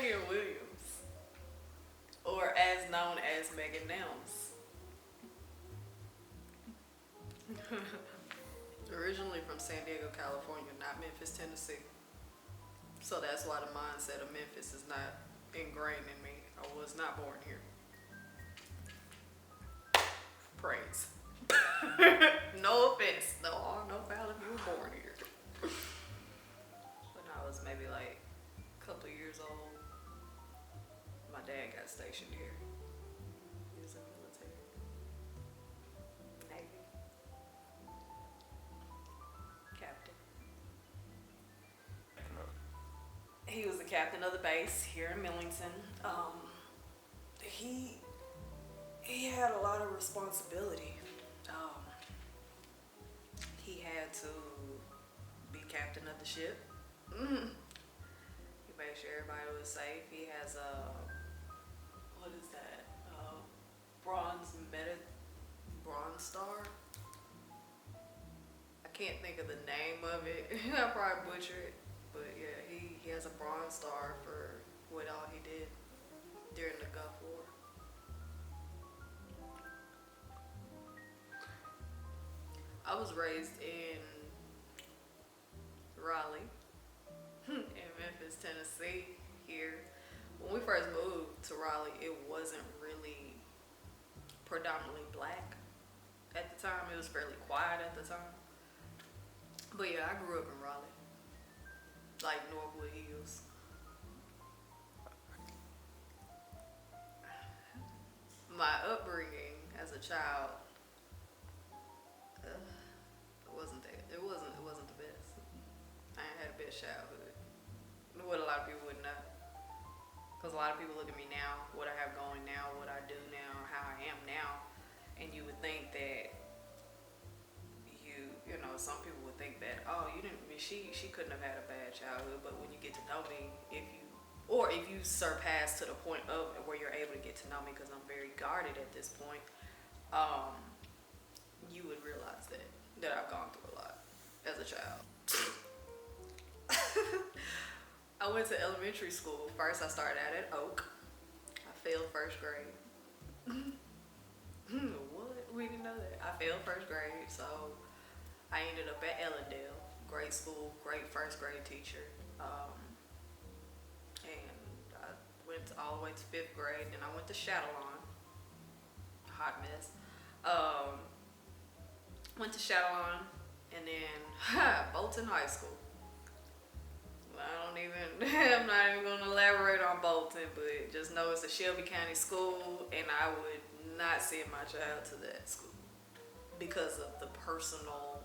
Megan Williams, or as known as Megan Nelms. Originally from San Diego, California, not Memphis, Tennessee. So that's why the mindset of Memphis is not ingrained in me. I was not born here. Praise. No offense. No harm, no foul if you were born here. When I was maybe like a couple of years old, my dad got stationed here. He was in the military. Navy. Captain. He was the captain of the base here in Millington. He had a lot of responsibility. He had to be captain of the ship. He made sure everybody was safe. He has a, what is that? Bronze star. I can't think of the name of it. I'll probably butcher it. But yeah, he has a bronze star for what all he did during the Gulf War. I was raised in Raleigh, in Memphis, Tennessee. Here, when we first moved to Raleigh, it wasn't really predominantly black at the time. It was fairly quiet at the time. But yeah, I grew up in Raleigh, like Northwood Hills. My upbringing as a child, it wasn't the best. I ain't had a best childhood. What a lot of people wouldn't know. Because a lot of people look at me now, what I have going now, what I do now, how I am now, and you would think that you know, some people would think that, oh, she couldn't have had a bad childhood. But when you get to know me, if you surpass to the point of where you're able to get to know me, because I'm very guarded at this point, you would realize that I've gone through a lot as a child. I went to elementary school. First, I started out at Oak. I failed first grade. What? We didn't know that. I failed first grade, so I ended up at Ellendale. Great school, great first grade teacher. And I went all the way to 5th grade. Then I went to Shadowlawn. Hot mess. Went to Shadowlawn, and then Bolton High School. I'm not even going to elaborate on Bolton, but just know it's a Shelby County school, and I would not send my child to that school because of the personal,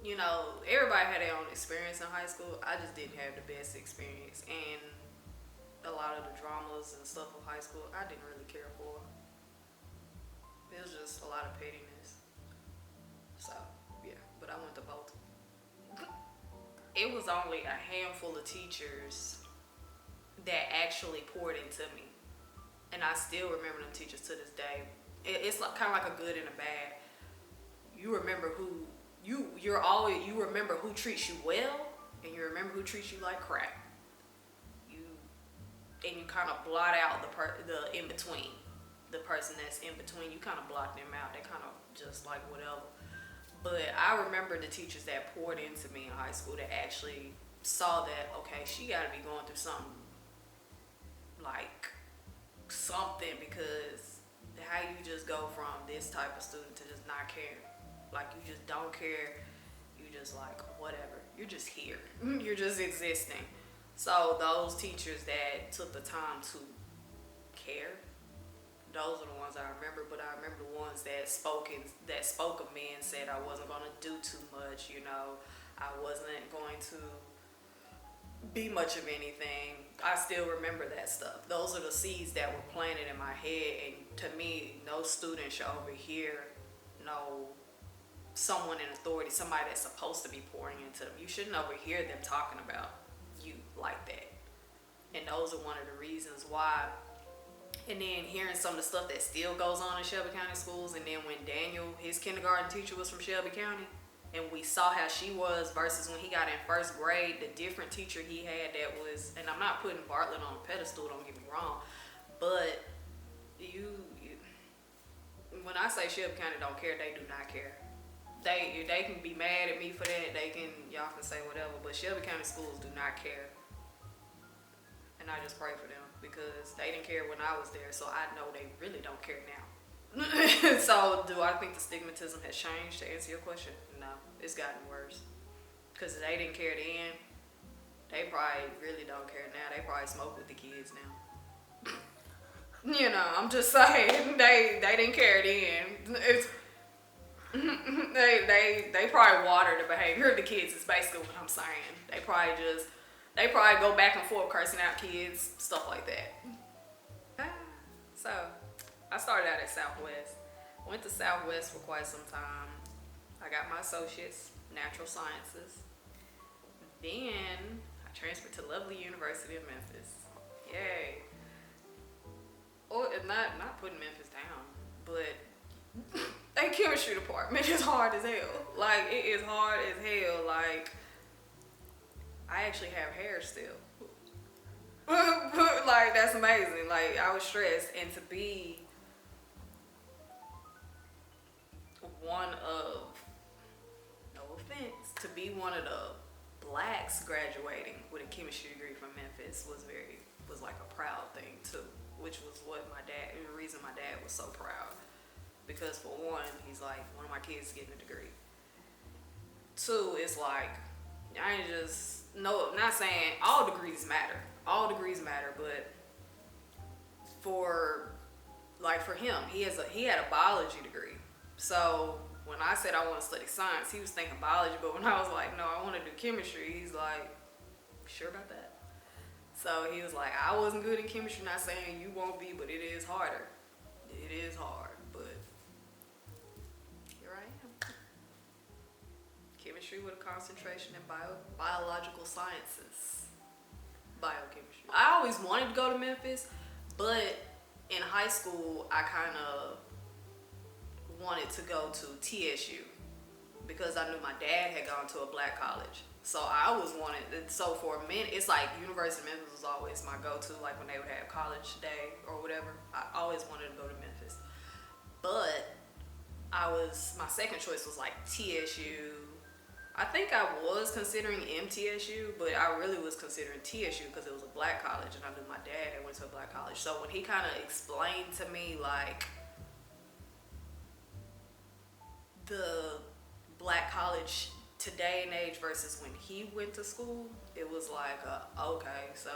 you know, everybody had their own experience in high school. I just didn't have the best experience, and a lot of the dramas and stuff of high school I didn't really care for. It was just a lot of pettiness. So yeah, but I went to Bolton. It was only a handful of teachers that actually poured into me, and I still remember them teachers to this day. It's like, kind of like a good and a bad. You remember who you remember who treats you well, and you remember who treats you like crap. You kind of blot out the in between, the person that's in between. You kind of blot them out. They kind of just like whatever. But I remember the teachers that poured into me in high school that actually saw that, okay, she got to be going through something, because how you just go from this type of student to just not care. Like, you just don't care. You just like, whatever. You're just here. You're just existing. So those teachers that took the time to care, those are the ones I remember. But I remember the ones that spoke of me and said I wasn't going to do too much, you know. I wasn't going to be much of anything. I still remember that stuff. Those are the seeds that were planted in my head. And to me, no student should overhear someone in authority, somebody that's supposed to be pouring into them. You shouldn't overhear them talking about you like that. And those are one of the reasons why. And then hearing some of the stuff that still goes on in Shelby County schools, and then when Daniel, his kindergarten teacher, was from Shelby County, and we saw how she was versus when he got in first grade, the different teacher he had that was, and I'm not putting Bartlett on a pedestal, don't get me wrong, but you when I say Shelby County don't care, they do not care. They can be mad at me for that. Y'all can say whatever, but Shelby County schools do not care. And I just pray for them because they didn't care when I was there, so I know they really don't care now. So do I think the stigmatism has changed, to answer your question? No, it's gotten worse. Because they didn't care then. They probably really don't care now. They probably smoke with the kids now. You know, I'm just saying, they didn't care then. They probably water the behavior of the kids is basically what I'm saying. They probably go back and forth cursing out kids, stuff like that. So, I started out at Southwest. Went to Southwest for quite some time. I got my associates, natural sciences. Then I transferred to lovely University of Memphis. Yay. Or not putting Memphis down, but their chemistry department is hard as hell. Like, it is hard as hell. Like, I actually have hair still. Like, that's amazing. Like, I was stressed, and to be one of, no offense, to be one of the blacks graduating with a chemistry degree from Memphis was like a proud thing too, which was what the reason my dad was so proud. Because for one, he's like, one of my kids is getting a degree. Two, it's like, I ain't just, no, I'm not saying all degrees matter. All degrees matter, but for him, he had a biology degree. So when I said I want to study science, he was thinking biology, but when I was like, no, I want to do chemistry, he's like, sure about that? So he was like, I wasn't good in chemistry, not saying you won't be, but it is harder. It is hard, but here I am. Chemistry with a concentration in biological sciences. Biochemistry. I always wanted to go to Memphis, but in high school, I kind of wanted to go to TSU because I knew my dad had gone to a black college. So I always wanted, so for a minute, it's like University of Memphis was always my go-to, like when they would have college day or whatever. I always wanted to go to Memphis. But my second choice was like TSU. I think I was considering MTSU, but I really was considering TSU because it was a black college and I knew my dad had went to a black college. So when he kind of explained to me like the black college today and age versus when he went to school, it was like, okay, so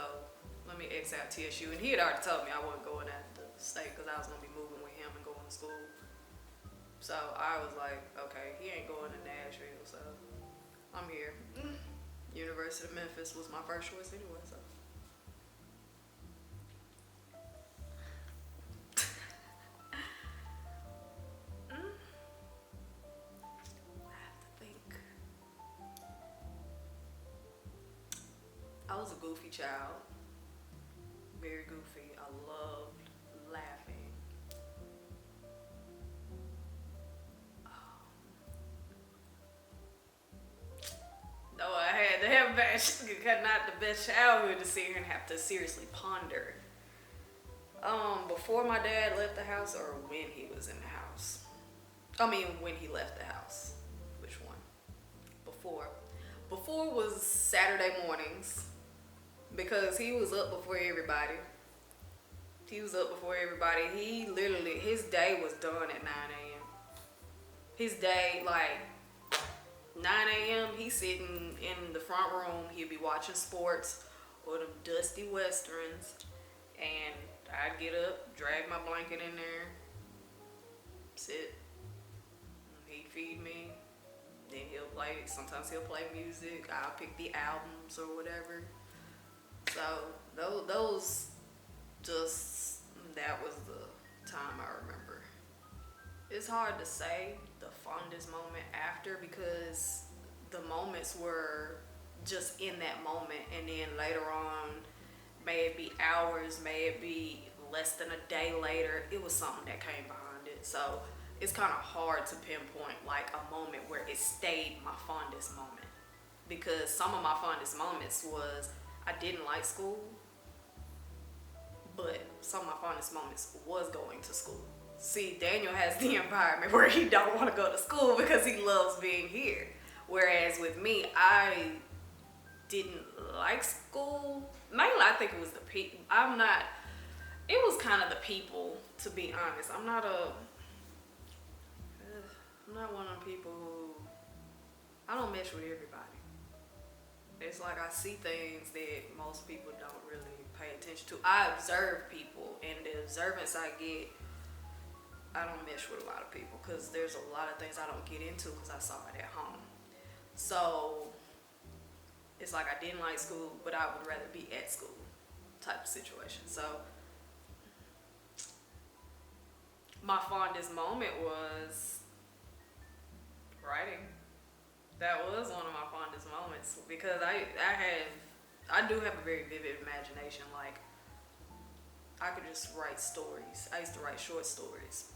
let me X out TSU. And he had already told me I wasn't going at the state because I was going to be moving with him and going to school. So I was like, okay, he ain't going to Nashville, so I'm here. University of Memphis was my first choice anyway, so. I was a goofy child, very goofy. I loved laughing. No, I had to have not the best childhood to sit here and have to seriously ponder. Before my dad left the house or when he was in the house? I mean, when he left the house. Which one? Before. Before was Saturday mornings. Because he was up before everybody. He literally, his day was done at 9 a.m. His day, like, 9 a.m., he's sitting in the front room. He'd be watching sports or the dusty westerns. And I'd get up, drag my blanket in there, sit. He'd feed me. Then sometimes he'll play music. I'll pick the albums or whatever. So that was the time I remember. It's hard to say the fondest moment after because the moments were just in that moment, and then later on, may it be hours, may it be less than a day later, it was something that came behind it. So it's kind of hard to pinpoint like a moment where it stayed my fondest moment, because some of my fondest moments was I didn't like school, but some of my fondest moments was going to school. See, Daniel has the environment where he don't want to go to school because he loves being here. Whereas with me, I didn't like school. Mainly, I think it was the people. It was kind of the people, to be honest. I'm not one of them people who, I don't mesh with everybody. It's like I see things that most people don't really pay attention to. I observe people, and the observance I get, I don't mesh with a lot of people because there's a lot of things I don't get into because I saw it at home. So it's like I didn't like school, but I would rather be at school type of situation. So my fondest moment was writing. That was one of my fondest moments because I do have a very vivid imagination. Like, I could just write stories. I used to write short stories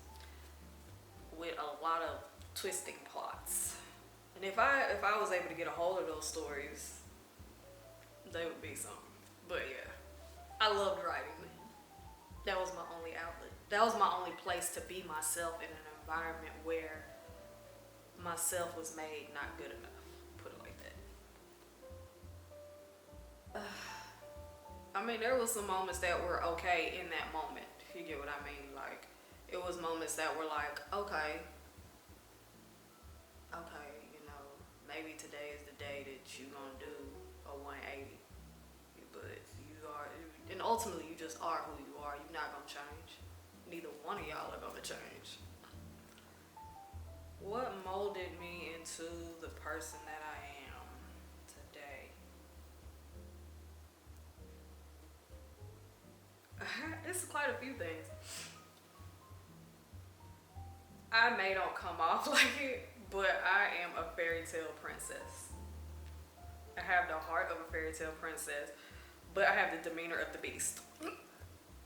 with a lot of twisting plots. And if I was able to get a hold of those stories, they would be something. But yeah, I loved writing. That was my only outlet. That was my only place to be myself in an environment where myself was made not good enough. Put it like that. I mean, there was some moments that were okay in that moment, if you get what I mean. Like, it was moments that were like, okay, you know, maybe today is the day that you're gonna do a 180. But you are, and ultimately you just are who you are. You're not gonna change. Neither one of y'all are gonna change. What molded me into the person that I am today? It's quite a few things. I may don't come off like it, but I am a fairy tale princess. I have the heart of a fairy tale princess, but I have the demeanor of the beast.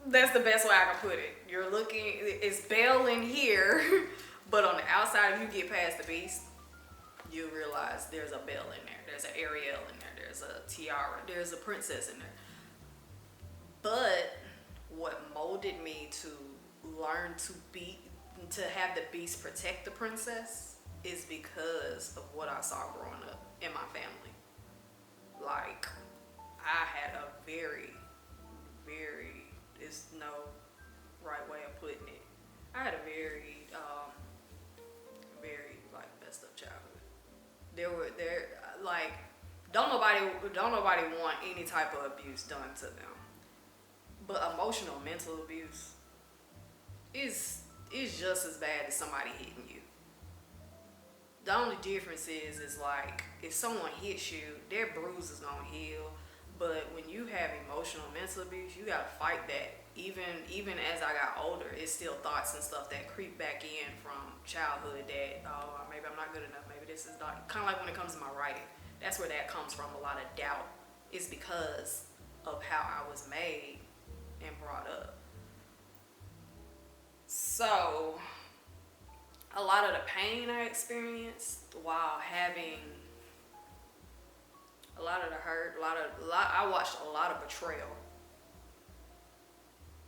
That's the best way I can put it. You're looking, it's Belle in here, but on the outside, if you get past the beast, you realize there's a Belle in there, there's an Ariel in there, there's a Tiara, there's a princess in there. But what molded me to learn to have the beast protect the princess is because of what I saw growing up in my family. Like, I had a very, there's no right way of putting it. I had a very like messed up childhood. Like, don't nobody want any type of abuse done to them. But emotional, mental abuse is just as bad as somebody hitting you. The only difference is like, if someone hits you, their bruise is gonna heal. But when you have emotional, mental abuse, you gotta fight that. Even as I got older, it's still thoughts and stuff that creep back in from childhood that, oh, maybe I'm not good enough, maybe this is not, kind of like when it comes to my writing. That's where that comes from, a lot of doubt. It's because of how I was made and brought up. So, a lot of the pain I experienced while having a lot of the hurt, I watched a lot of betrayal.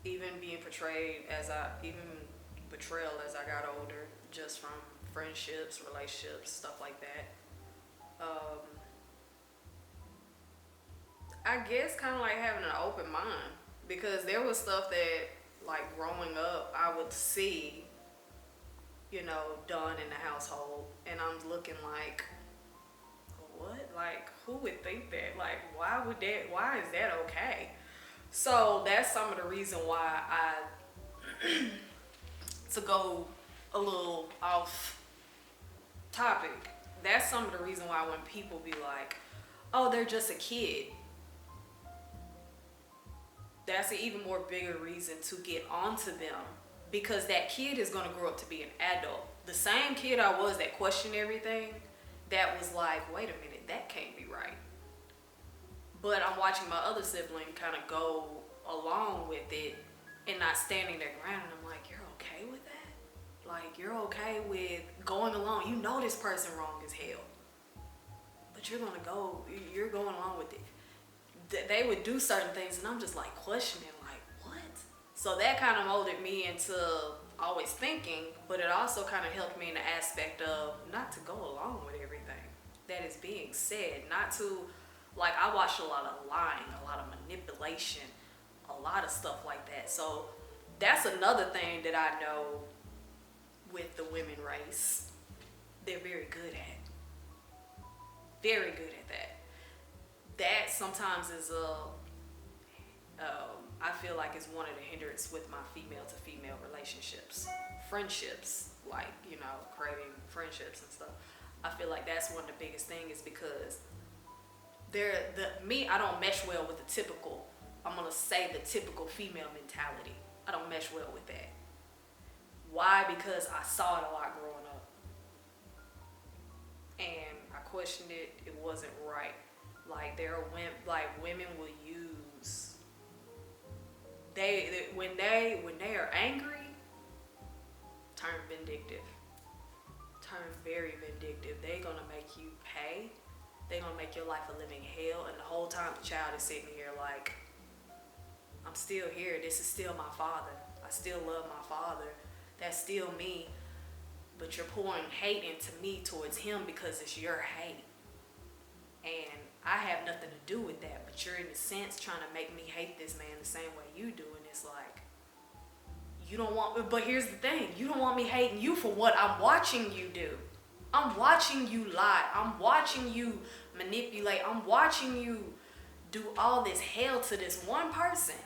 Even betrayal as I got older, just from friendships, relationships, stuff like that. I guess kind of like having an open mind, because there was stuff that, like, growing up, I would see, done in the household, and I'm looking like, what? Like, who would think that? Like, why is that okay? So that's some of the reason why to go a little off topic, that's some of the reason why when people be like, oh, they're just a kid, that's an even more bigger reason to get onto them, because that kid is going to grow up to be an adult. The same kid I was that questioned everything, that was like, wait a minute, that can't be right. But I'm watching my other sibling kind of go along with it and not standing their ground, and I'm like, you're okay with that? Like, you're okay with going along. You know this person wrong as hell, but you're going along with it. They would do certain things, and I'm just like questioning, like, what? So that kind of molded me into always thinking, but it also kind of helped me in the aspect of not to go along with everything that is being said. Not to, like, I watched a lot of lying, a lot of manipulation, a lot of stuff like that. So that's another thing that I know with the women race, they're very good at. Very good at that. That sometimes is I feel like it's one of the hindrance with my female to female relationships, friendships, like, you know, creating friendships and stuff. I feel like that's one of the biggest things, because I don't mesh well with the typical, I'm gonna say the typical female mentality. I don't mesh well with that. Why? Because I saw it a lot growing up, and I questioned it. It wasn't right. Like, women will use, when they are angry, turn vindictive, turn very vindictive. They're gonna make you pay. They're gonna make your life a living hell, and the whole time the child is sitting here like, I'm still here. This is still my father. I still love my father. That's still me. But you're pouring hate into me towards him because it's your hate. And I have nothing to do with that. But you're, in a sense, trying to make me hate this man the same way you do. And it's like, you don't want, but here's the thing. You don't want me hating you for what I'm watching you do. I'm watching you lie. I'm watching you manipulate. I'm watching you do all this hell to this one person.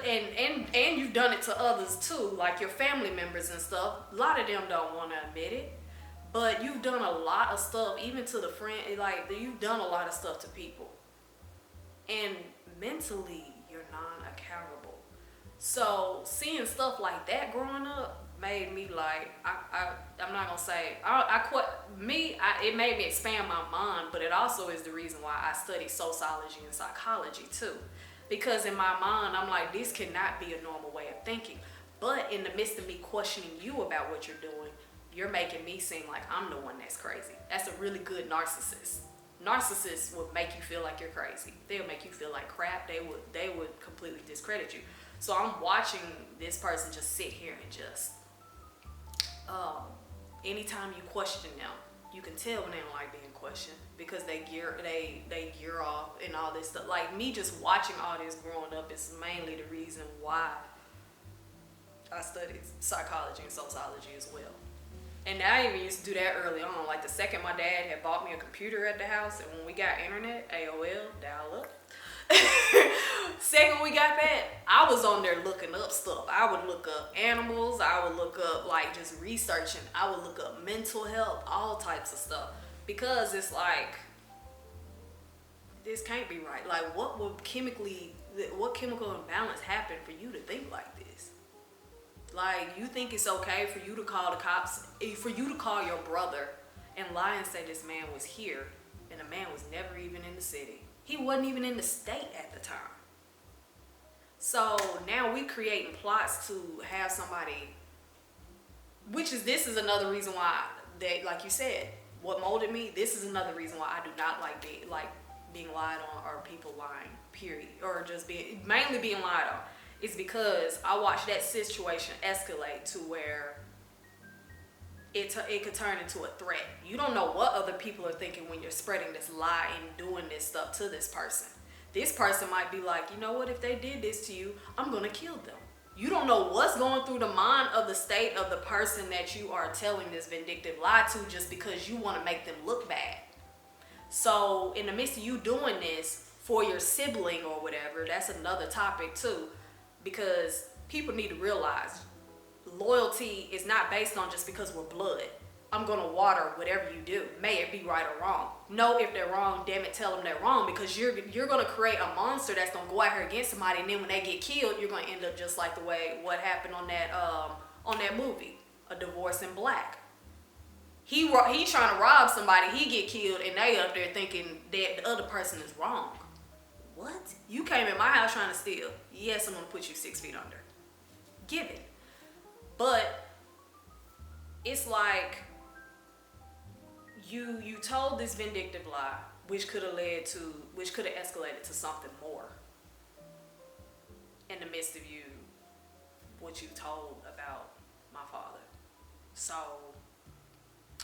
And you've done it to others too, like your family members and stuff. A lot of them don't want to admit it, but you've done a lot of stuff, even to the friend. Like, you've done a lot of stuff to people, and mentally you're non-accountable. So seeing stuff like that growing up made me like, I'm not gonna say it made me expand my mind, but it also is the reason why I study sociology and psychology too. Because in my mind, I'm like, this cannot be a normal way of thinking. But in the midst of me questioning you about what you're doing, you're making me seem like I'm the one that's crazy. That's a really good narcissist. Narcissists will make you feel like you're crazy. They'll make you feel like crap. They would completely discredit you. So I'm watching this person just sit here and just, anytime you question them, you can tell when they don't like being questioned, because they gear off and all this stuff. Like, me just watching all this growing up is mainly the reason why I studied psychology and sociology as well. And I even used to do that early on. Like, the second my dad had bought me a computer at the house, and when we got internet, AOL, dial up. Second we got that, I was on there looking up stuff. I would look up animals. I would look up, like, just researching. I would look up mental health, all types of stuff. Because it's like, this can't be right. Like, what chemical imbalance happened for you to think like this? Like, you think it's okay for you to call the cops, for you to call your brother and lie and say this man was here, and the man was never even in the city. He wasn't even in the state at the time. So now we creating plots to have somebody, this is another reason why they, like you said, what molded me, this is another reason why I do not like being lied on, or people lying, period. Or just mainly being lied on. It's because I watched that situation escalate to where it could turn into a threat. You don't know what other people are thinking when you're spreading this lie and doing this stuff to this person. This person might be like, you know what, if they did this to you, I'm gonna kill them. You don't know what's going through the mind of the state of the person that you are telling this vindictive lie to, just because you want to make them look bad. So in the midst of you doing this for your sibling or whatever, that's another topic too, because people need to realize loyalty is not based on just because we're blood. I'm gonna water whatever you do, may it be right or wrong. No, if they're wrong, damn it, tell them they're wrong, because you're gonna create a monster that's gonna go out here against somebody, and then when they get killed, you're gonna end up just like what happened on that movie, A Divorce in Black. He trying to rob somebody, he get killed, and they up there thinking that the other person is wrong. What? You came in my house trying to steal. Yes, I'm gonna put you 6 feet under. Give it. But it's like you told this vindictive lie, which could have escalated to something more in the midst of what you told about my father. So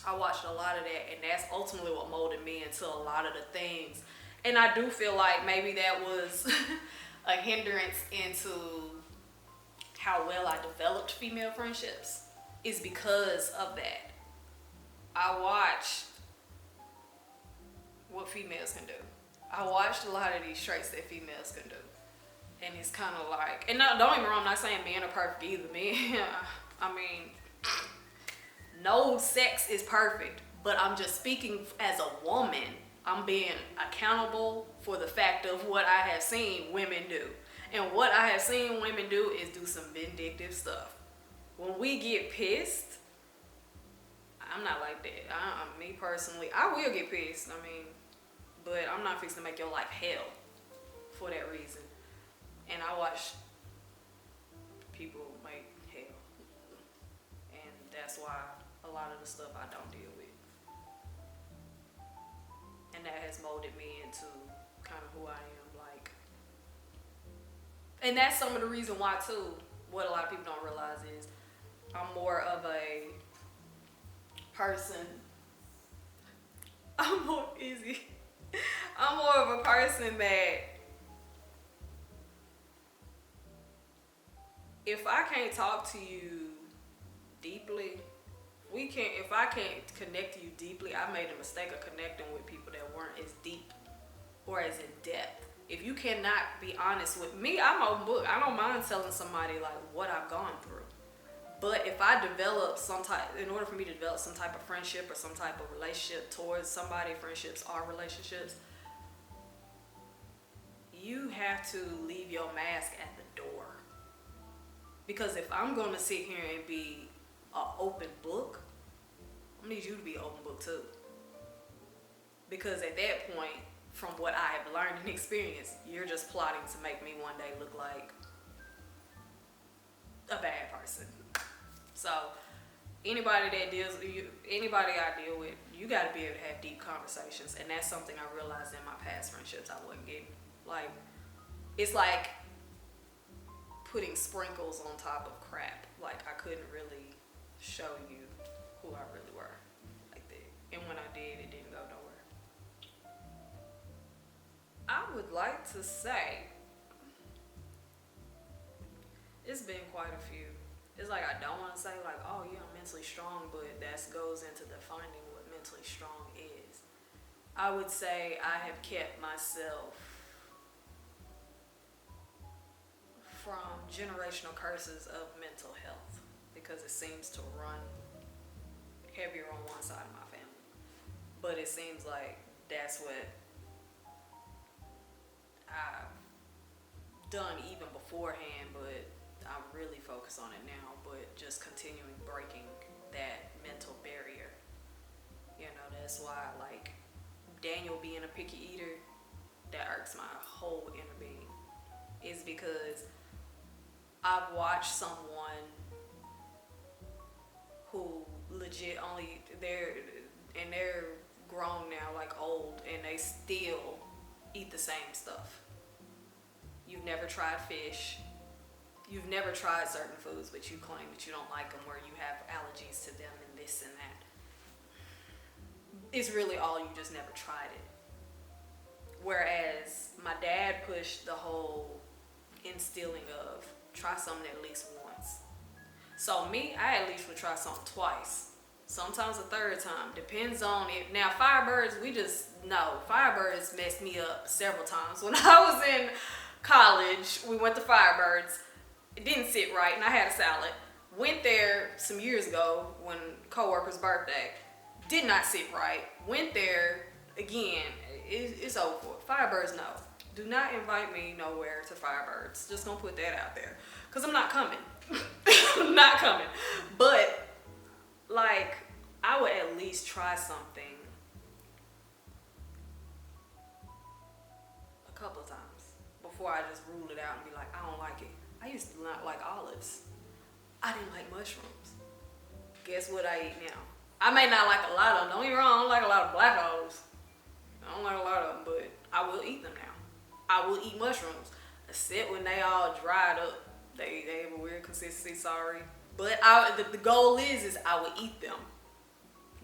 I watched a lot of that, and that's ultimately what molded me into a lot of the things. And I do feel like maybe that was a hindrance into how well I developed female friendships, is because of that. I watched what females can do. I watched a lot of these traits that females can do. And it's kind of like, and no, don't get me wrong, I'm not saying men are perfect either. Men, I mean, no sex is perfect, but I'm just speaking as a woman. I'm being accountable for the fact of what I have seen women do. And what I have seen women do is do some vindictive stuff. When we get pissed, I'm not like that. Me personally, I will get pissed. I mean, but I'm not fixing to make your life hell for that reason. And I watch people make hell. And that's why a lot of the stuff I don't deal with. And that has molded me into kind of who I am. Like, and that's some of the reason why too, what a lot of people don't realize is I'm more of a person. I'm more of a person that if I can't talk to you deeply, if I can't connect to you deeply, I made a mistake of connecting with people that weren't as deep or as in depth. If you cannot be honest with me, I'm open book. I don't mind telling somebody like what I've gone through. But if I develop in order for me to develop some type of friendship or some type of relationship towards somebody, friendships are relationships, you have to leave your mask at the door. Because if I'm going to sit here and be an open book, I need you to be an open book too. Because at that point, from what I have learned and experienced, you're just plotting to make me one day look like a bad person. So anybody I deal with, you got to be able to have deep conversations. And that's something I realized in my past friendships I wasn't getting. Like, it's like putting sprinkles on top of crap. Like, I couldn't really show you who I really were like that. And when I did, it didn't go nowhere. I would like to say it's been quite a few. It's like I don't want to say like, oh yeah, I'm mentally strong, but that goes into defining what mentally strong is. I would say I have kept myself from generational curses of mental health because it seems to run heavier on one side of my family. But it seems like that's what I've done even beforehand, but I'm really focused on it now, but just continuing breaking that mental barrier. You know, that's why like Daniel being a picky eater, that irks my whole inner being, is because I've watched someone who legit they're grown now, like old, and they still eat the same stuff. You've never tried fish. You've never tried certain foods, but you claim that you don't like them, where you have allergies to them and this and that. It's really all, you just never tried it. Whereas my dad pushed the whole instilling of try something at least once. So me, I at least would try something twice. Sometimes a third time. Depends on it. Now Firebirds, we just know. Firebirds messed me up several times. When I was in college, we went to Firebirds. It didn't sit right, and I had a salad. Went there some years ago when coworker's birthday. Did not sit right. Went there again. It's over for. Firebirds, no. Do not invite me nowhere to Firebirds. Just gonna put that out there. Because I'm not coming. I'm not coming. But, like, I would at least try something a couple of times before I just rule it out and be like, I don't like it. I used to not like olives. I didn't like mushrooms. guess what I eat now? I may not like a lot of them. Don't get me wrong, I don't like a lot of black olives. I don't like a lot of them, but I will eat them now. I will eat mushrooms, except when they all dried up. They have a weird consistency, sorry. But the goal is I would eat them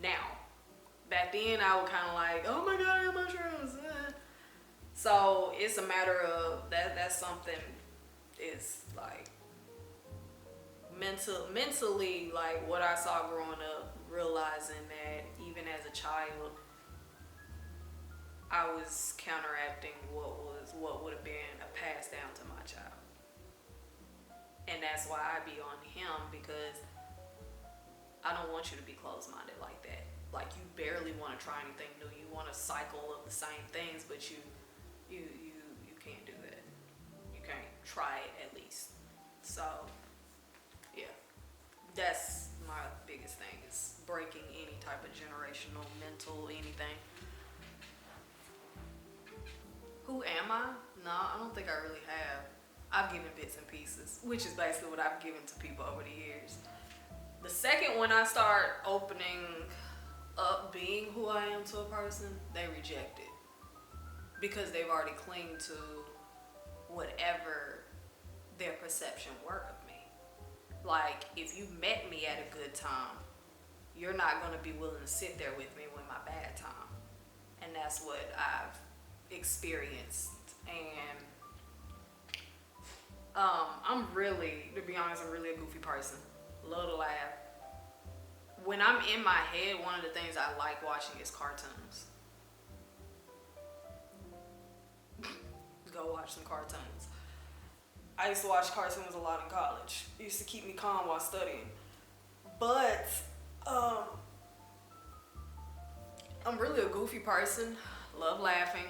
now. Back then, I would kind of like, oh my God, I have mushrooms. So it's a matter of that's something is like mentally, like what I saw growing up, realizing that even as a child, I was counteracting what would have been a pass down to my child. And that's why I be on him, because I don't want you to be closed-minded like that. Like, you barely want to try anything new. You want a cycle of the same things, but you can't do that. You can't try it at least. So, yeah, that's my biggest thing, is breaking any type of generational, mental, anything. Who am I? No, I don't think I really have. I've given bits and pieces, which is basically what I've given to people over the years. The second, when I start opening up being who I am to a person, they reject it. Because they've already clinged to whatever their perception were of me. Like, if you met me at a good time, you're not going to be willing to sit there with me when my bad time. And that's what I've experienced. And to be honest, I'm really a goofy person. Love to laugh. When I'm in my head, one of the things I like watching is cartoons. Go watch some cartoons. I used to watch cartoons a lot in college. It used to keep me calm while studying. But I'm really a goofy person. Love laughing.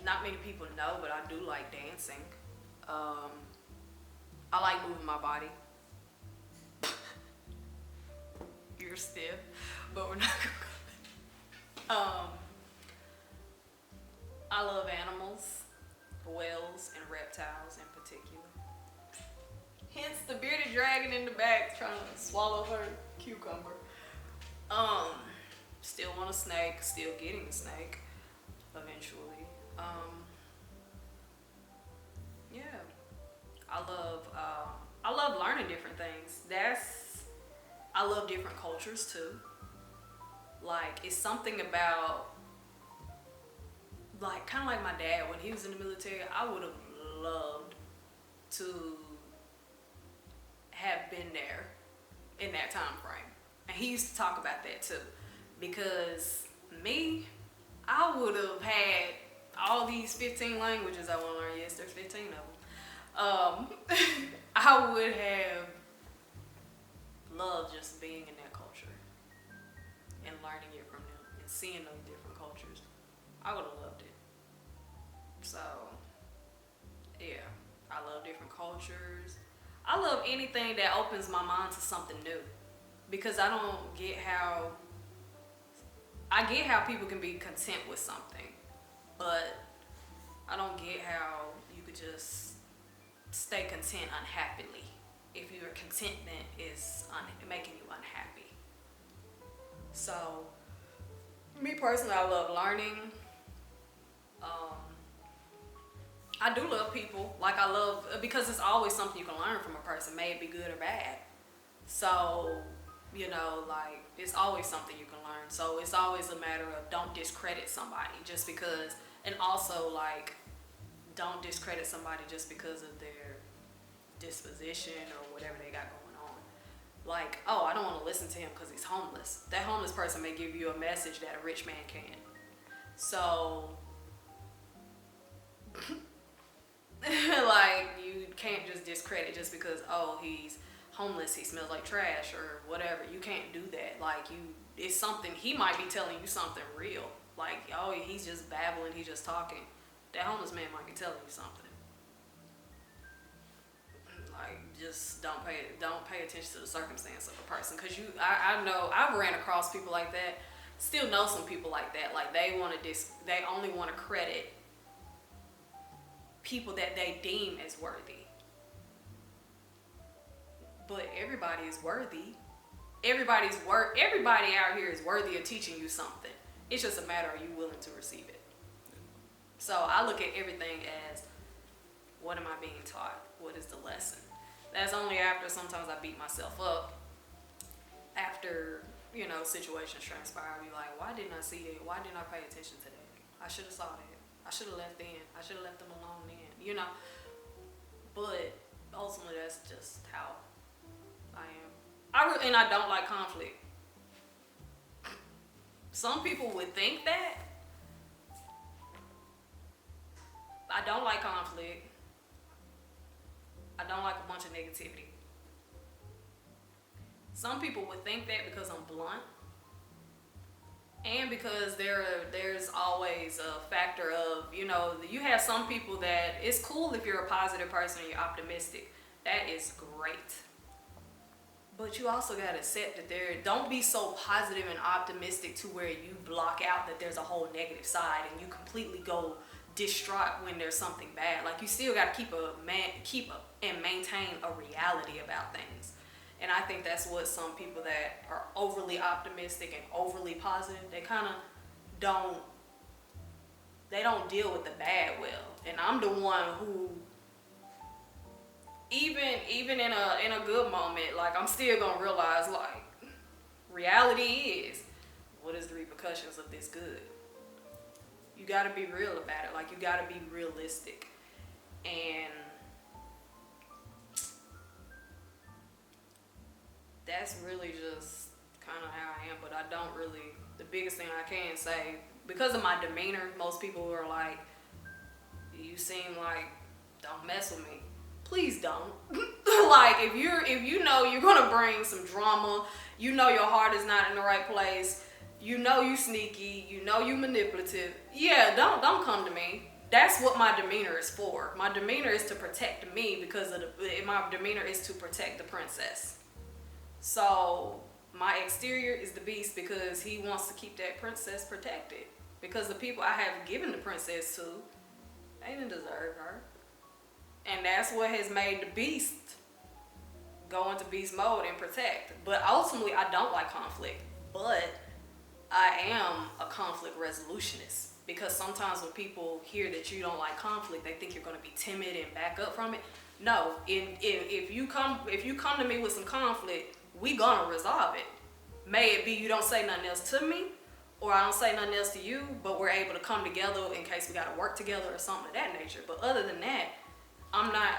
Not many people know, but I do like dancing. I like moving my body. You're stiff, but we're not gonna. I love animals, whales, and reptiles in particular. Hence the bearded dragon in the back trying to swallow her cucumber. Still want a snake, still getting a snake eventually. Yeah, I love learning different things. I love different cultures too. Like, it's something about, like, kind of like my dad when he was in the military. I would have loved to have been there in that time frame. And he used to talk about that too, because me, I would have had all these 15 languages I want to learn. Yes, there's 15 of them. I would have loved just being in that culture and learning it from them and seeing those different cultures. I would have loved it. So, yeah, I love different cultures. I love anything that opens my mind to something new, because I get how people can be content with something, but I don't get how you could just stay content unhappily if your contentment is making you unhappy. So, me personally, I love learning. I do love people. Like, I love, because it's always something you can learn from a person, may it be good or bad. So, you know, like, it's always something you can learn. So it's always a matter of, don't discredit somebody just because, and also, like, don't discredit somebody just because of their disposition or whatever they got going on. Like, oh, I don't want to listen to him because he's homeless. That homeless person may give you a message that a rich man can't. So, like, you can't just discredit just because, oh, he's homeless, he smells like trash or whatever. You can't do that. Like, it's something, he might be telling you something real. Like, oh, he's just babbling, he's just talking. That homeless man might be telling you something. Like, just don't pay attention to the circumstance of a person, because I know I've ran across people like that. Still know some people like that. Like, they only want to credit people that they deem as worthy. But everybody is worthy. Everybody out here is worthy of teaching you something. It's just a matter of you willing to receive it. So I look at everything as, what am I being taught? What is the lesson? That's only after sometimes I beat myself up. After, situations transpire, I'll be like, why didn't I see it? Why didn't I pay attention to that? I should have saw that. I should have left then. I should have left them alone then. But ultimately, that's just how I am. And I don't like conflict. Some people would think that. I don't like conflict. I don't like a bunch of negativity. Some people would think that because I'm blunt. And because there's always a factor of, you have some people that it's cool if you're a positive person and you're optimistic. That is great. But you also got to accept that don't be so positive and optimistic to where you block out that there's a whole negative side and you completely go distraught when there's something bad. Like, you still got to keep and maintain a reality about things. And I think that's what some people that are overly optimistic and overly positive, they kind of don't deal with the bad well. And I'm the one who, even in a good moment, like, I'm still gonna realize, like, reality is, what is the repercussions of this good? You gotta be real about it. Like, you gotta be realistic. And that's really just kind of how I am. But I don't really, the biggest thing I can say, because of my demeanor, most people are like, you seem like, don't mess with me. Please don't. Like, if you know you're gonna bring some drama, you know your heart is not in the right place, you know you sneaky, you know you manipulative, yeah, don't come to me. That's what my demeanor is for. My demeanor is to protect me, because my demeanor is to protect the princess. So my exterior is the beast because he wants to keep that princess protected. Because the people I have given the princess to, they didn't deserve her. And that's what has made the beast go into beast mode and protect. But ultimately, I don't like conflict. But I am a conflict resolutionist. Because sometimes when people hear that you don't like conflict, they think you're going to be timid and back up from it. No, if you come to me with some conflict, we gonna resolve it. May it be you don't say nothing else to me, or I don't say nothing else to you, but we're able to come together in case we gotta work together or something of that nature. But other than that, I'm not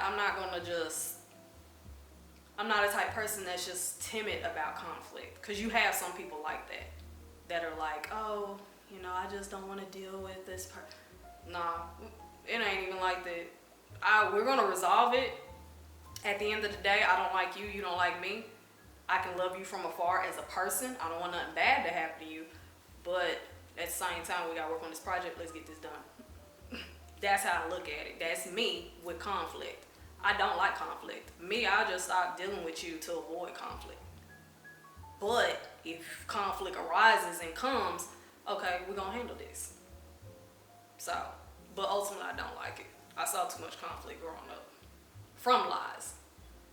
a type person that's just timid about conflict. Because you have some people like that are like, oh, I just don't want to deal with this person. Nah, it ain't even like that. We're gonna resolve it. At the end of the day, I don't like you, you don't like me. I can love you from afar as a person. I don't want nothing bad to happen to you. But at the same time, we gotta work on this project. Let's get this done. That's how I look at it. That's me with conflict. I don't like conflict. I'll just stop dealing with you to avoid conflict. But if conflict arises and comes, okay, we're gonna handle this. So, but ultimately, I don't like it. I saw too much conflict growing up from lies.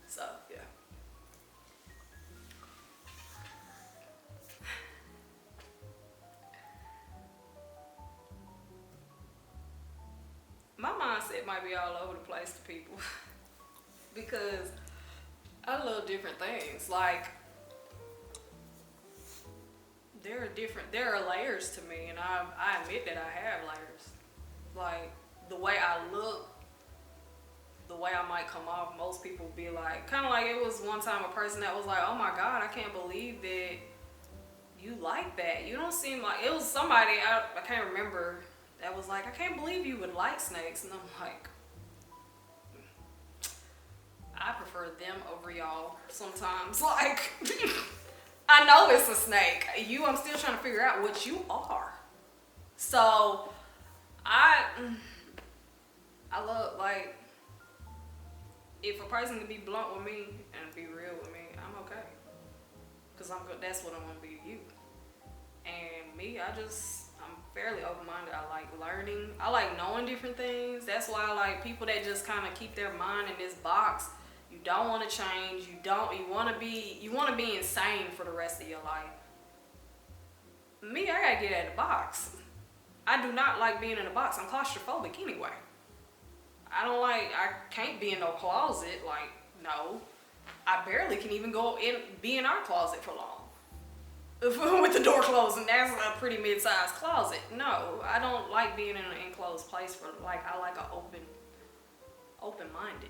So, yeah. My mindset might be all over the place to people because I love different things. Like, there are layers to me, and I admit that I have layers. Like, the way I look, the way I might come off, most people be like, kind of like it was one time a person that was like, oh my God, I can't believe that you like that. You don't seem like, it was somebody, I can't remember, that was like, I can't believe you would like snakes. And I'm like, I prefer them over y'all sometimes. Like, I know it's a snake. I'm still trying to figure out what you are. So, I love, like, if a person can be blunt with me and be real with me, I'm okay. Because that's what I want to be to you. And me, I'm fairly open-minded. I like learning. I like knowing different things. That's why I like people that just kind of keep their mind in this box. You don't want to change. You want to be insane for the rest of your life. Me, I gotta get out of the box. I do not like being in a box. I'm claustrophobic anyway. I can't be in no closet. Like, no. I barely can even be in our closet for long. With the door closed, and that's a pretty mid-sized closet. No, I don't like being in an enclosed place I like a open-minded.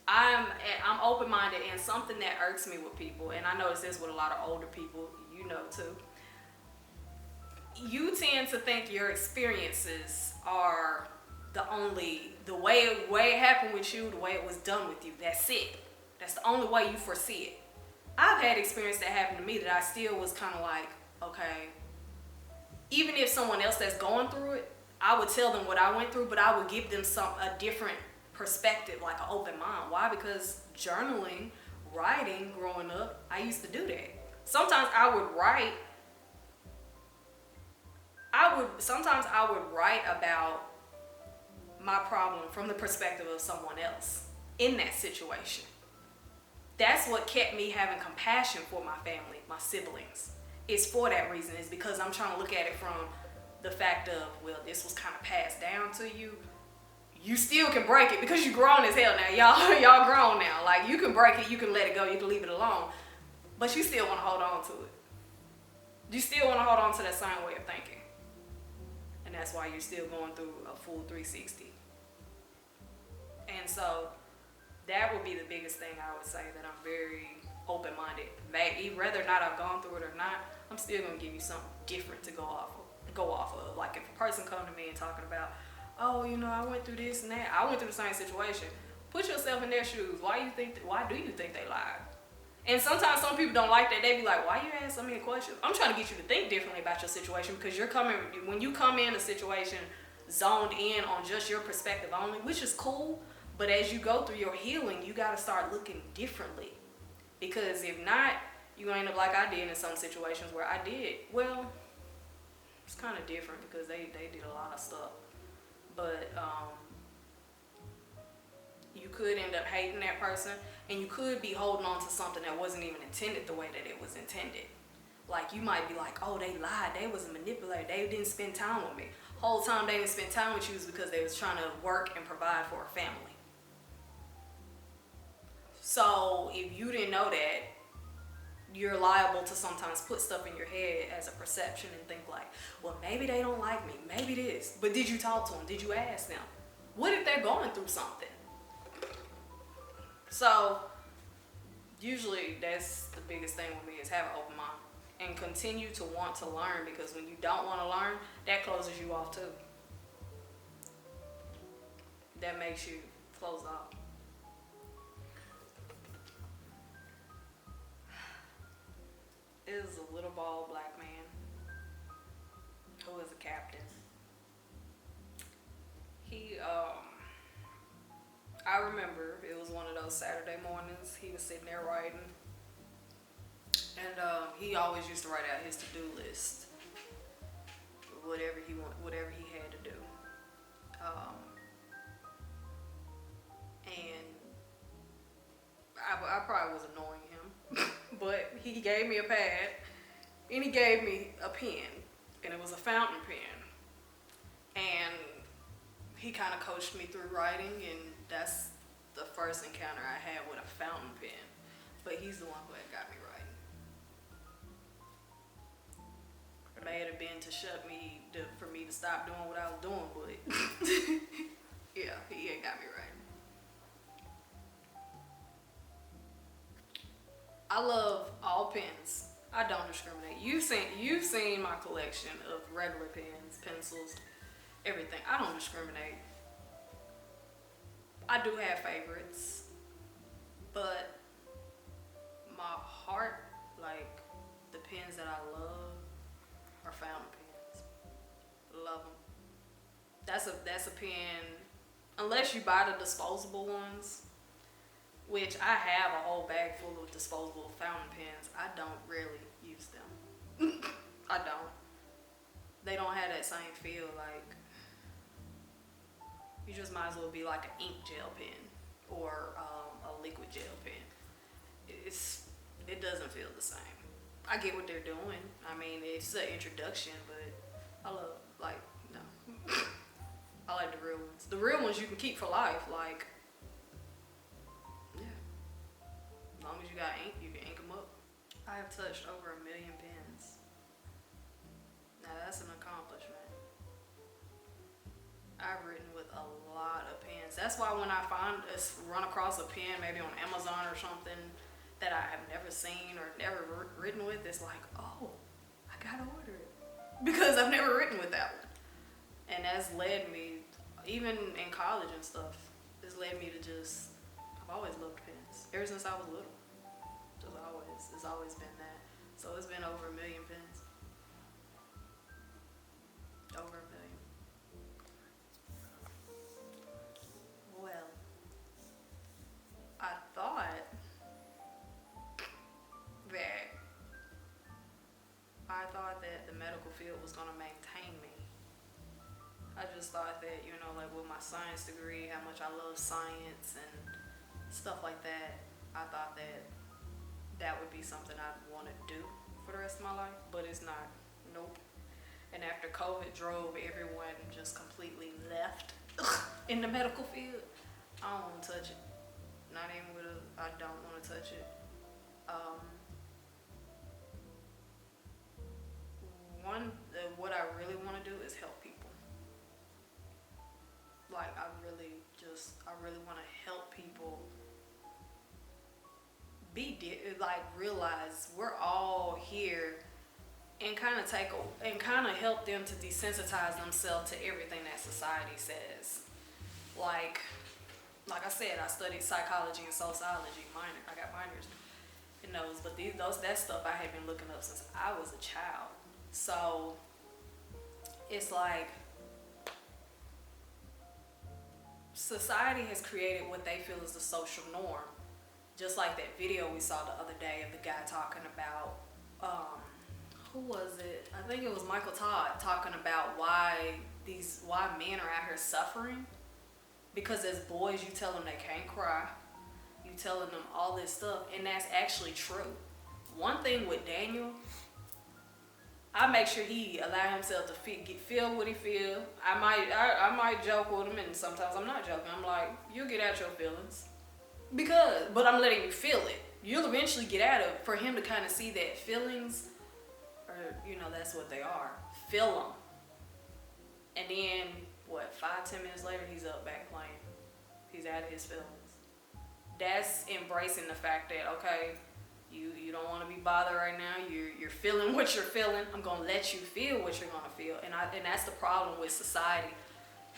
I'm open-minded, and something that irks me with people, and I notice this with a lot of older people, you know too. You tend to think your experiences are the way it happened with you, the way it was done with you. That's it. That's the only way you foresee it. I've had experience that happened to me that I still was kind of like, okay, even if someone else that's going through it, I would tell them what I went through, but I would give them a different perspective, like an open mind. Why? Because journaling, writing, growing up, I used to do that. Sometimes I would write about my problem from the perspective of someone else in that situation. That's what kept me having compassion for my family, my siblings. It's for that reason. It's because I'm trying to look at it from the fact of, well, this was kind of passed down to you. You still can break it because you're grown as hell now. Y'all grown now. Like, you can break it, you can let it go, you can leave it alone. But you still want to hold on to it. You still want to hold on to that same way of thinking. And that's why you're still going through a full 360. And so that would be the biggest thing I would say, that I'm very open-minded. Whether or not I've gone through it or not, I'm still going to give you something different to go off of. Like, if a person come to me and talking about, oh, I went through this and that. I went through the same situation. Put yourself in their shoes. Why do you think they lied? And sometimes some people don't like that. They be like, why you ask so many questions? I'm trying to get you to think differently about your situation, because when you come in a situation zoned in on just your perspective only, which is cool, but as you go through your healing, you got to start looking differently. Because if not, you're going to end up like I did in some situations where I did. Well, it's kind of different because they did a lot of stuff. But you could end up hating that person, and you could be holding on to something that wasn't even intended the way that it was intended. Like, you might be like, oh, they lied, they was a manipulator, they didn't spend time with me. Whole time they didn't spend time with you is because they was trying to work and provide for a family. So if you didn't know that, you're liable to sometimes put stuff in your head as a perception and think like, well, maybe they don't like me, maybe this. But did you talk to them? Did you ask them? What if they're going through something? So usually that's the biggest thing with me, is have an open mind and continue to want to learn, because when you don't want to learn, that closes you off too. That makes you close off. Is a little bald black man who is a captain. I remember it was one of those Saturday mornings. He was sitting there writing, and he always used to write out his to-do list, whatever he had to do. And I probably was annoying him. But he gave me a pad, and he gave me a pen, and it was a fountain pen. And he kind of coached me through writing, and that's the first encounter I had with a fountain pen. But he's the one who had got me writing. It may have been for me to stop doing what I was doing, but yeah, he had got me writing. I love all pens. I don't discriminate. You've seen my collection of regular pens, pencils, everything. I don't discriminate. I do have favorites, but my heart, like, the pens that I love are fountain pens. Love them. That's a pen, unless you buy the disposable ones, which I have a whole bag full of disposable fountain pens. I don't really use them. I don't. They don't have that same feel. Like, you just might as well be like an ink gel pen or a liquid gel pen. It doesn't feel the same. I get what they're doing. I mean, it's an introduction, but I love, like, no. I like the real ones. The real ones you can keep for life. Like, yeah. As long as you got ink, you can ink them up. I have touched over 1 million pens. Now that's an accomplishment. I've written with a lot of pens. That's why when I run across a pen, maybe on Amazon or something, that I have never seen or never written with, it's like, oh, I gotta order it. Because I've never written with that one. And that's led me, even in college and stuff, it's led me to I've always loved pens. Ever since I was little. It's always been that. So it's been over 1 million pens. Over 1 million. Well, I thought that the medical field was going to maintain me. I just thought that, you know, like with my science degree, how much I love science and stuff like that, I thought that that would be something I'd want to do for the rest of my life, but it's not. Nope. And after COVID drove everyone just completely left in the medical field, I don't want to touch it. Not even I don't want to touch it. What I really want to do is help people. Like, I really want to help people realize we're all here, and kind of help them to desensitize themselves to everything that society says. Like I said, I studied psychology and sociology minor. I got minors in those, but that stuff I had been looking up since I was a child. So it's like society has created what they feel is the social norm. Just like that video we saw the other day of the guy talking about, who was it? I think it was Michael Todd talking about why men are out here suffering. Because as boys, you tell them they can't cry. You telling them all this stuff, and that's actually true. One thing with Daniel, I make sure he allow himself to feel what he feel. I might joke with him, and sometimes I'm not joking. I'm like, you'll get out your feelings, but I'm letting you feel it. You'll eventually get out of it. For him to kind of see that feelings, that's what they are. Feel them, and then 5-10 minutes later, he's up back playing. He's out of his feelings. That's embracing the fact that, okay, you don't want to be bothered right now. You're feeling what you're feeling. I'm gonna let you feel what you're gonna feel. And that's the problem with society.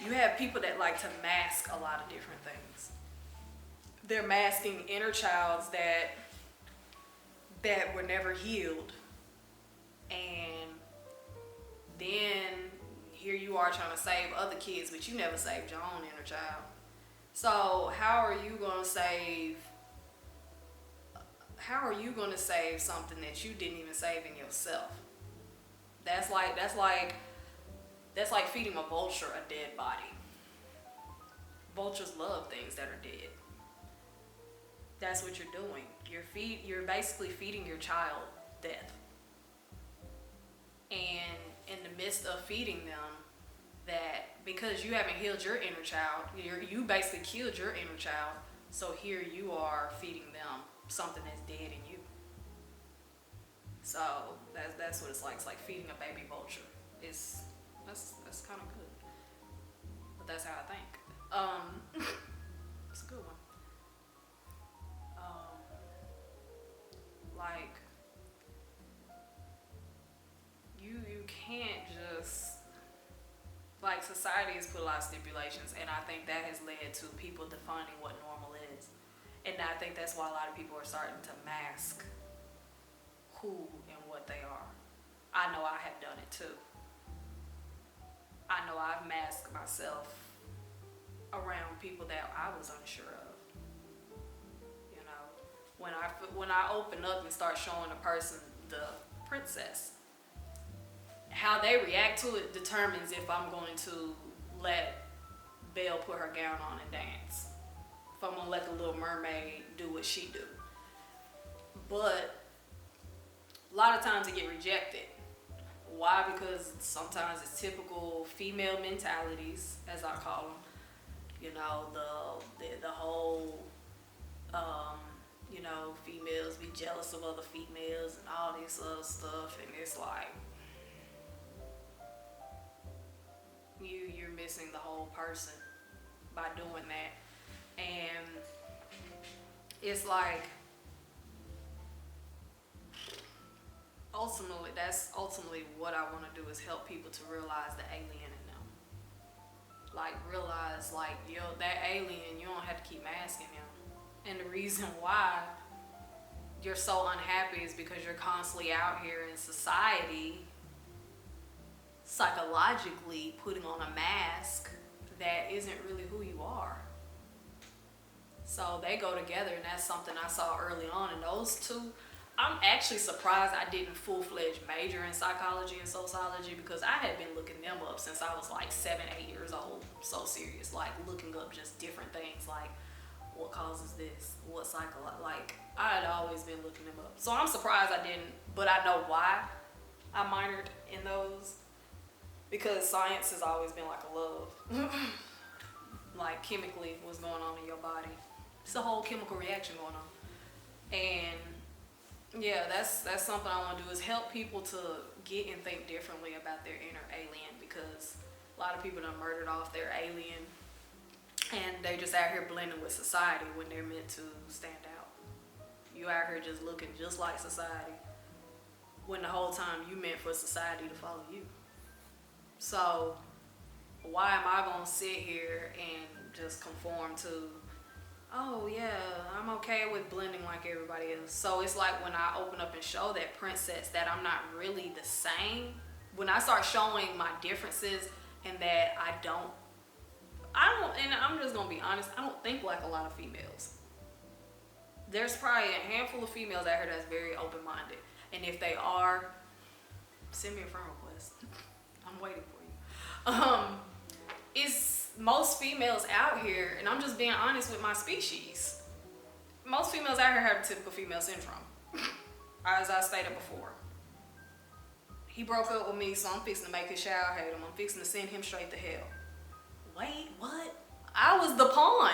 You have people that like to mask a lot of different things. They're masking inner childs that were never healed. And then here you are trying to save other kids, but you never saved your own inner child. So how are you gonna save something that you didn't even save in yourself? That's like feeding a vulture a dead body. Vultures love things that are dead. That's what you're doing. You're basically feeding your child death. And in the midst of feeding them that, because you haven't healed your inner child, you basically killed your inner child, so here you are feeding them something that's dead in you. So that's what it's like. It's like feeding a baby vulture. That's kind of good, but that's how I think. It's a good one. Like, you can't just, like, society has put a lot of stipulations, and I think that has led to people defining what normal is. And I think that's why a lot of people are starting to mask who and what they are. I know I have done it too. I know I've masked myself around people that I was unsure of. You know, when I open up and start showing a person the princess, how they react to it determines if I'm going to let Belle put her gown on and dance if I'm gonna let the Little Mermaid do what she do. But a lot of times it get rejected. Why? Because sometimes it's typical female mentalities, as I call them. You know, the whole, you know, females be jealous of other females and all this other stuff, and it's like you're missing the whole person by doing that. And it's like that's ultimately what I want to do, is help people to realize the alien in them. Like, realize, like, yo, that alien, you don't have to keep masking him. And the reason why you're so unhappy is because you're constantly out here in society psychologically putting on a mask that isn't really who you are. So they go together, and that's something I saw early on in those two. I'm actually surprised I didn't full-fledged major in psychology and sociology, because I had been looking them up since I was like 7, 8 years old. So serious, like looking up just different things, like what causes this, what cycle, like I had always been looking them up. So I'm surprised I didn't, but I know why I minored in those, because science has always been like a love. Like chemically what's going on in your body. It's a whole chemical reaction going on. And yeah, that's something I want to do, is help people to get and think differently about their inner alien, because a lot of people done murdered off their alien and they just out here blending with society when they're meant to stand out. You out here just looking just like society, when the whole time you meant for society to follow you. So why am I gonna sit here and just conform to, oh yeah, I'm okay with blending like everybody else? So it's like when I open up and show that princess that I'm not really the same, when I start showing my differences and that I don't, and I'm just gonna be honest, I don't think like a lot of females. There's probably a handful of females out here that's very open-minded. And if they are, send me a friend request. I'm waiting for you. It's most females out here, and I'm just being honest with my species. Most females out here have the typical female syndrome. As I stated before. He broke up with me, so I'm fixing to make his child hate him. I'm fixing to send him straight to hell. Wait, what? I was the pawn.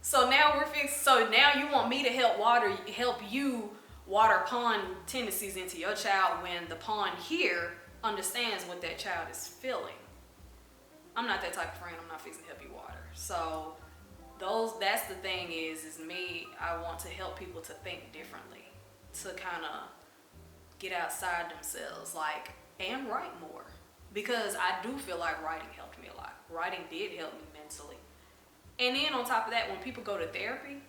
So now so now you want me to help you water pawn tendencies into your child, when the pawn here understands what that child is feeling. I'm not that type of friend. I'm not fixing to help you water. So that's the thing is me, I want to help people to think differently, to kind of get outside themselves, like, and write more. Because I do feel like writing helped me a lot. Writing did help me mentally. And then on top of that, when people go to therapy,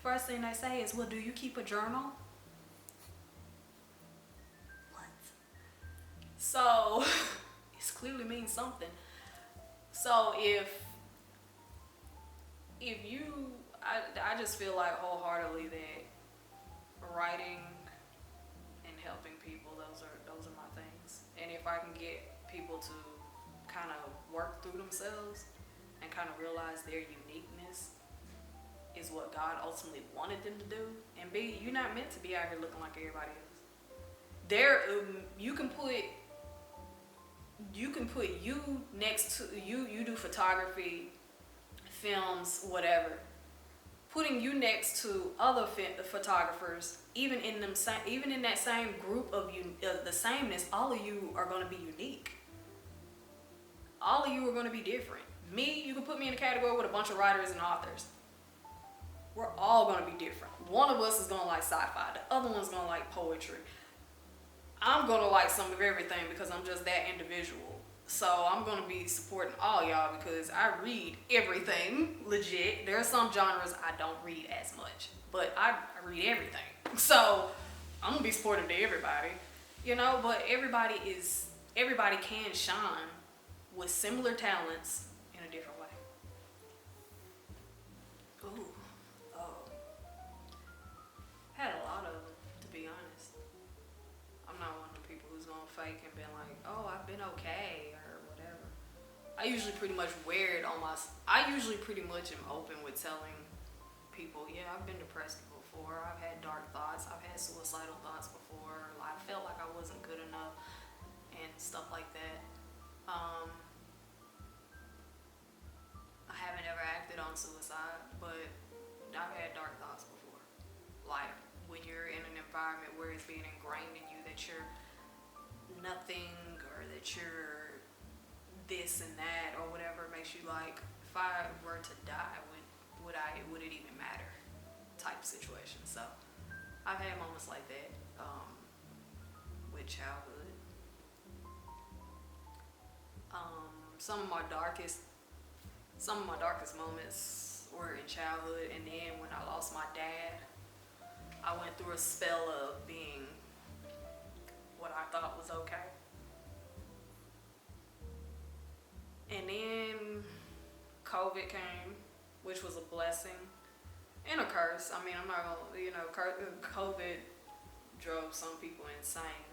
first thing they say is, well, do you keep a journal? What? So it clearly means something. So if you, I just feel like wholeheartedly that writing and helping people, those are my things. And if I can get people to kind of work through themselves and kind of realize their uniqueness is what God ultimately wanted them to do. And B, you're not meant to be out here looking like everybody else. You can put you next to you do photography, films, whatever. Putting you next to other photographers, even in that same group of you, the sameness, all of you are going to be unique. All of you are going to be different. Me, you can put me in a category with a bunch of writers and authors. We're all going to be different. One of us is going to like sci-fi. The other one's going to like poetry. I'm going to like some of everything because I'm just that individual. So I'm going to be supporting all y'all because I read everything, legit. There are some genres I don't read as much, but I read everything. So I'm going to be supportive to everybody, you know, but everybody can shine with similar talents in a different way. Ooh, had a lot of them, to be honest. I'm not one of the people who's gonna fake and be like, oh, I've been okay or whatever. I usually pretty much wear it on my. I usually pretty much am open with telling people, yeah, I've been depressed before. I've had dark thoughts. I've had suicidal thoughts before. I felt like I wasn't good enough and stuff like that. I haven't ever acted on suicide, but I've had dark thoughts before. Like when you're in an environment where it's being ingrained in you that you're nothing or that you're this and that or whatever, it makes you like, if I were to die, would it even matter? Type situation. So I've had moments like that with childhood. Some of my darkest moments were in childhood, and then when I lost my dad, I went through a spell of being what I thought was okay. And then COVID came, which was a blessing and a curse. I mean, I'm not gonna, COVID drove some people insane.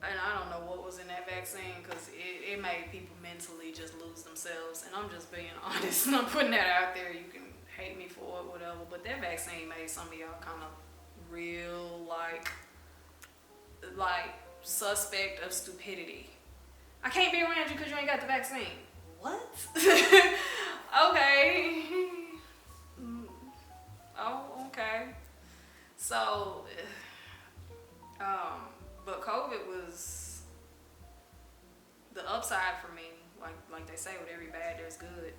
And I don't know what was in that vaccine, because it made people mentally just lose themselves. And I'm just being honest and I'm putting that out there. You can hate me for it, whatever. But that vaccine made some of y'all kind of real, like suspect of stupidity. I can't be around you because you ain't got the vaccine. What? Okay. Oh, okay. So, but COVID was the upside for me. Like they say, with every bad, there's good.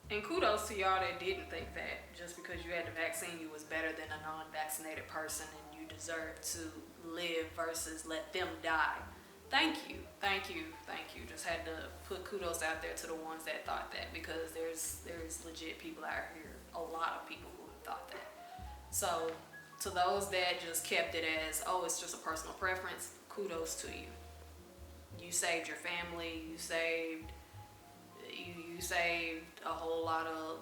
And kudos to y'all that didn't think that just because you had the vaccine, you was better than a non-vaccinated person and you deserve to live versus let them die. Thank you. Just had to put kudos out there to the ones that thought that, because there's legit people out here, a lot of people who thought that. So to those that just kept it as, oh, it's just a personal preference, kudos to you. You saved your family. You saved a whole lot of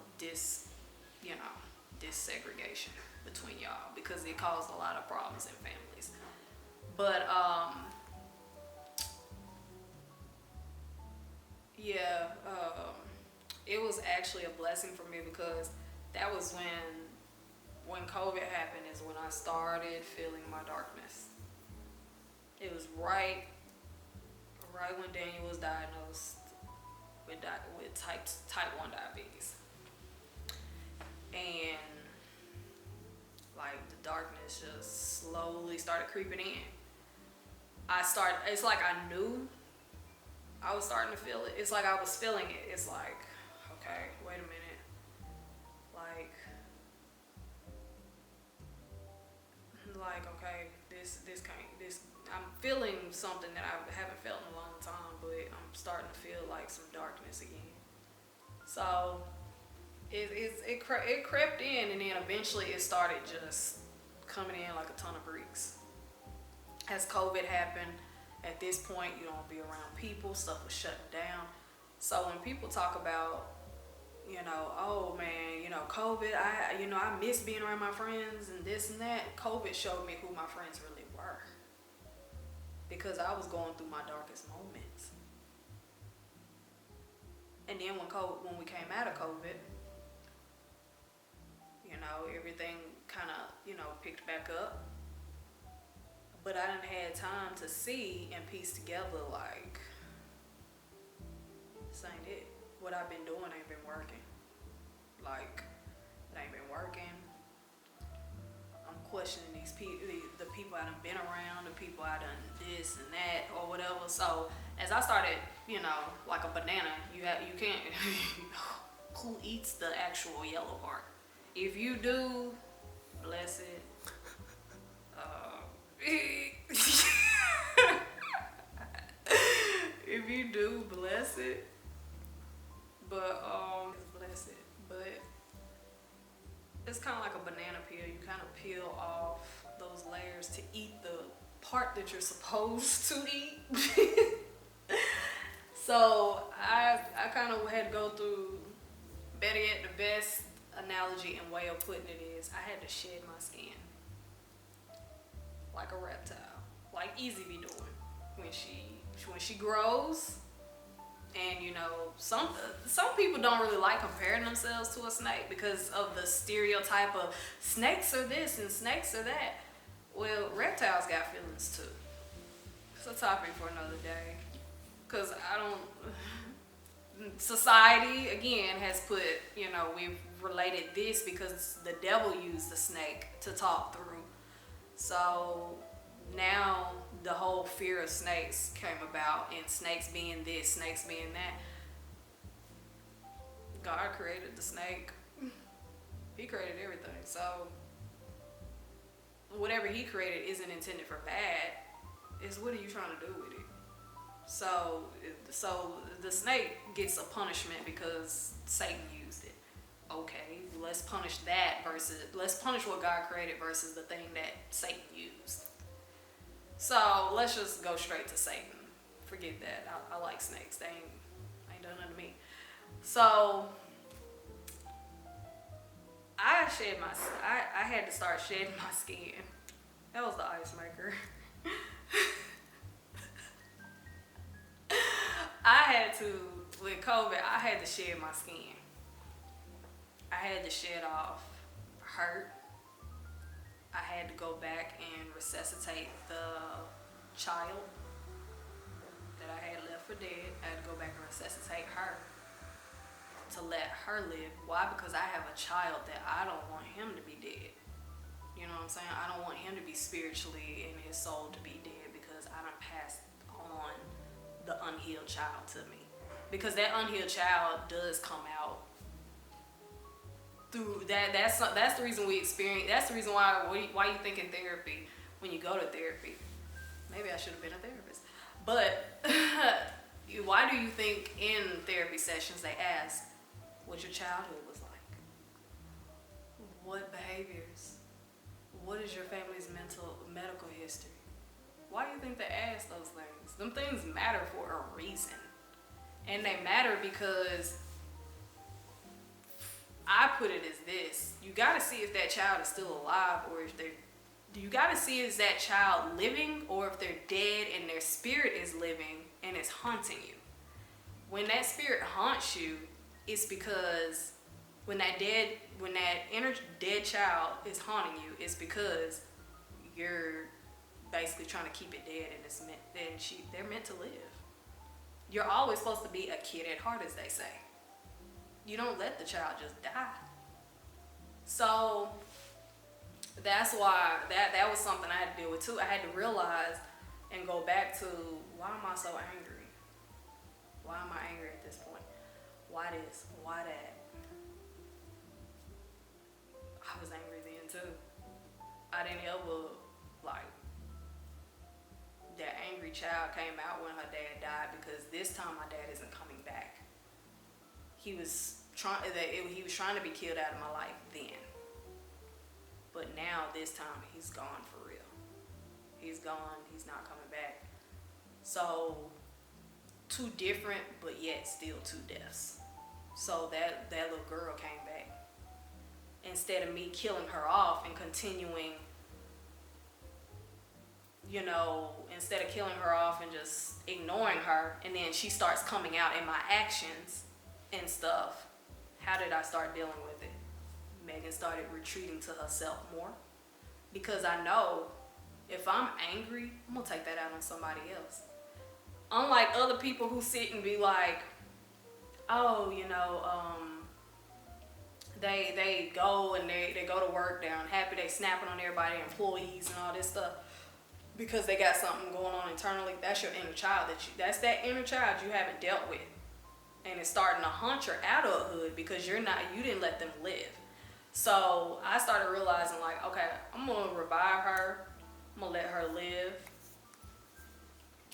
desegregation between y'all, because it caused a lot of problems in families. But it was actually a blessing for me, because that was when COVID happened, is when I started feeling my darkness. It was right when Daniel was diagnosed with type 1 diabetes. And like the darkness just slowly started creeping in. It's like I knew I was starting to feel it. It's like I was feeling it. It's like, okay, wait a minute. Like okay, I'm feeling something that I haven't felt in a long time, but I'm starting to feel like some darkness again. So it crept in, and then eventually it started just coming in like a ton of bricks. As COVID happened, at this point you don't be around people, stuff was shutting down. So when people talk about, oh man, COVID, I miss being around my friends and this and that. COVID showed me who my friends really were, because I was going through my darkest moments. And then when we came out of COVID, everything kind of, picked back up. But I didn't have time to see and piece together, like, this ain't it. What I've been doing ain't been working. Like, it ain't been working. I'm questioning these people, the people I done been around, the people I done this and that or whatever. So as I started, like a banana, you can't. Who eats the actual yellow part? If you do, bless it. If you do, bless it. But bless it. But it's kind of like a banana peel. You kind of peel off those layers to eat the part that you're supposed to eat. So I kind of had to go through, better yet, the best analogy and way of putting it is, I had to shed my skin. like a reptile, like Easy be doing when she grows. And you know, some people don't really like comparing themselves to a snake because of the stereotype of snakes are this and snakes are that. Well, reptiles got feelings too. It's a topic for another day. Cause I don't. Society again has put, you know, we've related this because the devil used the snake to talk through. So now the whole fear of snakes came about, and snakes being this, snakes being that. God created the snake. He created everything. So whatever he created isn't intended for bad. It's what are you trying to do with it? So the snake gets a punishment because Satan used it. Okay, let's punish that let's punish what God created versus the thing that Satan used. So let's just go straight to Satan. Forget that. I like snakes. They ain't done nothing to me. So I had to start shedding my skin. That was the ice maker. With COVID, I had to shed my skin. I had to shed off hurt. I had to go back and resuscitate the child that I had left for dead. I had to go back and resuscitate her to let her live. Why? Because I have a child that I don't want him to be dead. You know what I'm saying? I don't want him to be spiritually and his soul to be dead because I done passed on the unhealed child to me. Because that unhealed child does come out through that. That's the reason we experience. That's the reason why you think in therapy when you go to therapy. Maybe I should have been a therapist. But why do you think in therapy sessions they ask what your childhood was like? What behaviors? What is your family's medical history? Why do you think they ask those things? Them things matter for a reason. And they matter because I put it as this. You got to see if that child is still alive, or if you got to see is that child living, or if they're dead and their spirit is living and it's haunting you. When that spirit haunts you, it's because when that inner dead child is haunting you, it's because you're basically trying to keep it dead, and they're meant to live. You're always supposed to be a kid at heart, as they say. You don't let the child just die. So that's why that was something I had to deal with too. I had to realize and go back to, why am I so angry? Why am I angry at this point? Why this? Why that? I was angry then too. I didn't ever, that angry child came out when her dad died, because this time my dad isn't coming back. He was trying to be killed out of my life then. But now this time he's gone for real. He's gone. He's not coming back. So 2 different, but yet still 2 deaths. So that little girl came back. Instead of me killing her off and continuing, instead of killing her off and just ignoring her, and then she starts coming out in my actions and stuff, how did I start dealing with it? Megan started retreating to herself more, because I know if I'm angry, I'm gonna take that out on somebody else. Unlike other people who sit and be like, oh, they go and they go to work, they're unhappy, they snapping on everybody, employees and all this stuff, because they got something going on internally. That's your inner child. That's that inner child you haven't dealt with, and it's starting to haunt your adulthood because you didn't let them live. So I started realizing, okay, I'm gonna revive her. I'm gonna let her live.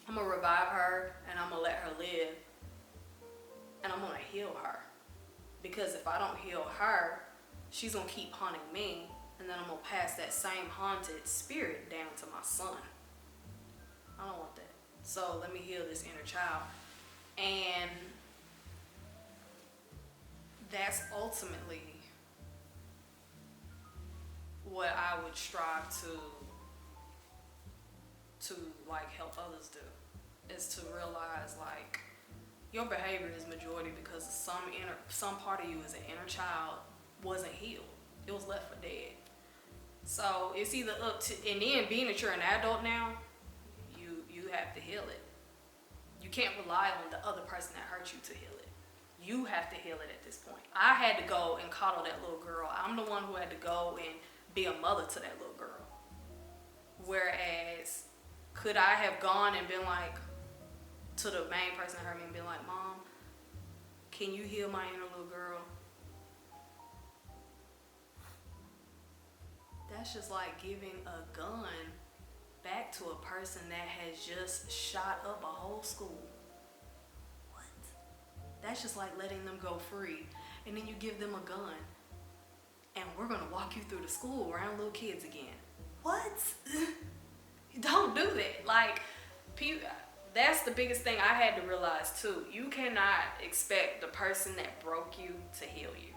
I'm gonna revive her, and I'm gonna let her live, and I'm gonna heal her. Because if I don't heal her, she's gonna keep haunting me, and then I'm gonna pass that same haunted spirit down to my son. I don't want that. So let me heal this inner child. And that's ultimately what I would strive to to like help others do is to realize like your behavior is majority because some part of you as an inner child wasn't healed. It was left for dead. So it's either up to, and then being that you're an adult now, you have to heal it. You can't rely on the other person that hurt you to heal it. You have to heal it at this point. I had to go and coddle that little girl. I'm the one who had to go and be a mother to that little girl. Whereas, could I have gone and been like, to the main person that hurt me and been like, Mom, can you heal my inner little girl? That's just like giving a gun back to a person that has just shot up a whole school. What? That's just like letting them go free. And then you give them a gun. And we're going to walk you through the school around little kids again. What? Don't do that. Like, that's the biggest thing I had to realize too. You cannot expect the person that broke you to heal you.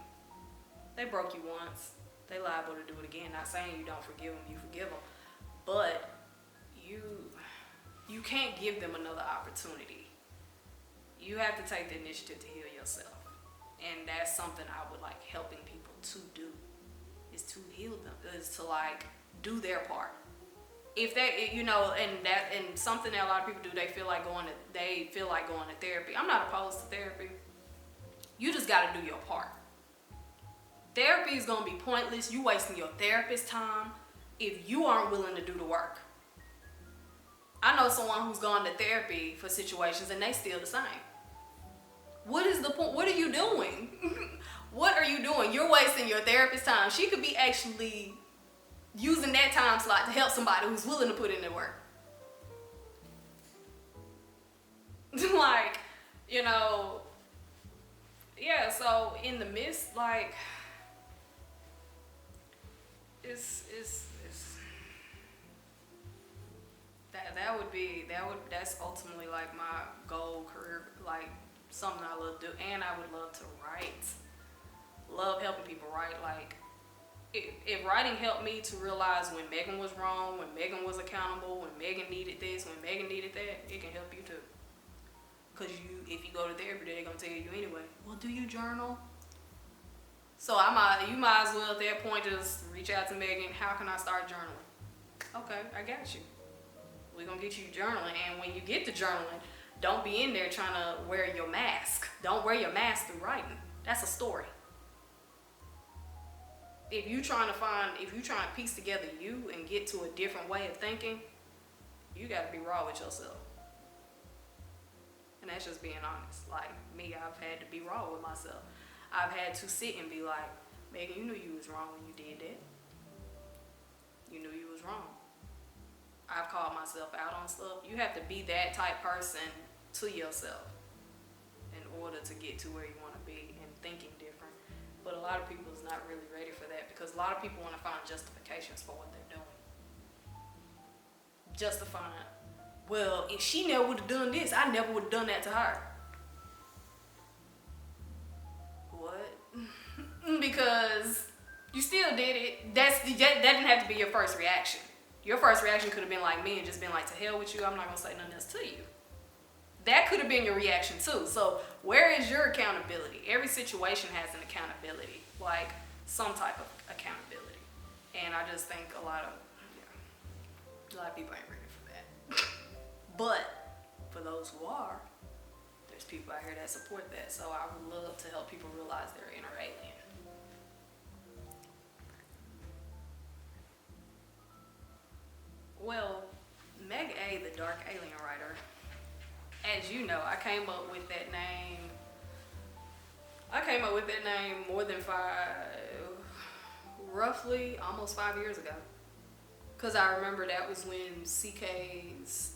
They broke you once. They liable to do it again. Not saying you don't forgive them, you forgive them. But you can't give them another opportunity. You have to take the initiative to heal yourself. And that's something I would like helping people to do, is to heal them, is to like do their part. If they, and something that a lot of people do, they feel like going to therapy. I'm not opposed to therapy. You just got to do your part. Therapy is going to be pointless. You wasting your therapist's time if you aren't willing to do the work. I know someone who's gone to therapy for situations and they still the same. What is the point? What are you doing? What are you doing? You're wasting your therapist's time. She could be actually using that time slot to help somebody who's willing to put in the work. Like, yeah, so in the midst, like, that's ultimately like my goal, career, like something I love to do. And I would love to write. Love helping people write. Like, if writing helped me to realize when Megan was wrong, when Megan was accountable, when Megan needed this, when Megan needed that, it can help you too. Because if you go to therapy, they're going to tell you anyway, well, do you journal? So you might as well at that point just reach out to Megan, how can I start journaling? Okay, I got you. We're going to get you journaling. And when you get to journaling, don't be in there trying to wear your mask. Don't wear your mask through writing. That's a story. If you're trying to piece together you and get to a different way of thinking, you got to be raw with yourself. And that's just being honest. Like me, I've had to be raw with myself. I've had to sit and be like, Megan, you knew you was wrong when you did that. You knew you was wrong. I've called myself out on stuff. You have to be that type person to yourself in order to get to where you want to be and thinking different. But a lot of people is not really ready for that because a lot of people want to find justifications for what they're doing. Justifying, well, if she never would have done this, I never would have done that to her. What? Because you still did it. That didn't have to be your first reaction. Your first reaction could have been like me and just been like, to hell with you, I'm not going to say nothing else to you. That could have been your reaction too. So where is your accountability? Every situation has an accountability, like some type of accountability. And I just think a lot of people ain't ready for that. But for those who are, there's people out here that support that. So I would love to help people realize their inner alien. Well, Meg.A., the Dark Alien writer, as you know, I came up with that name more than almost 5 years ago. Because I remember that was when CK's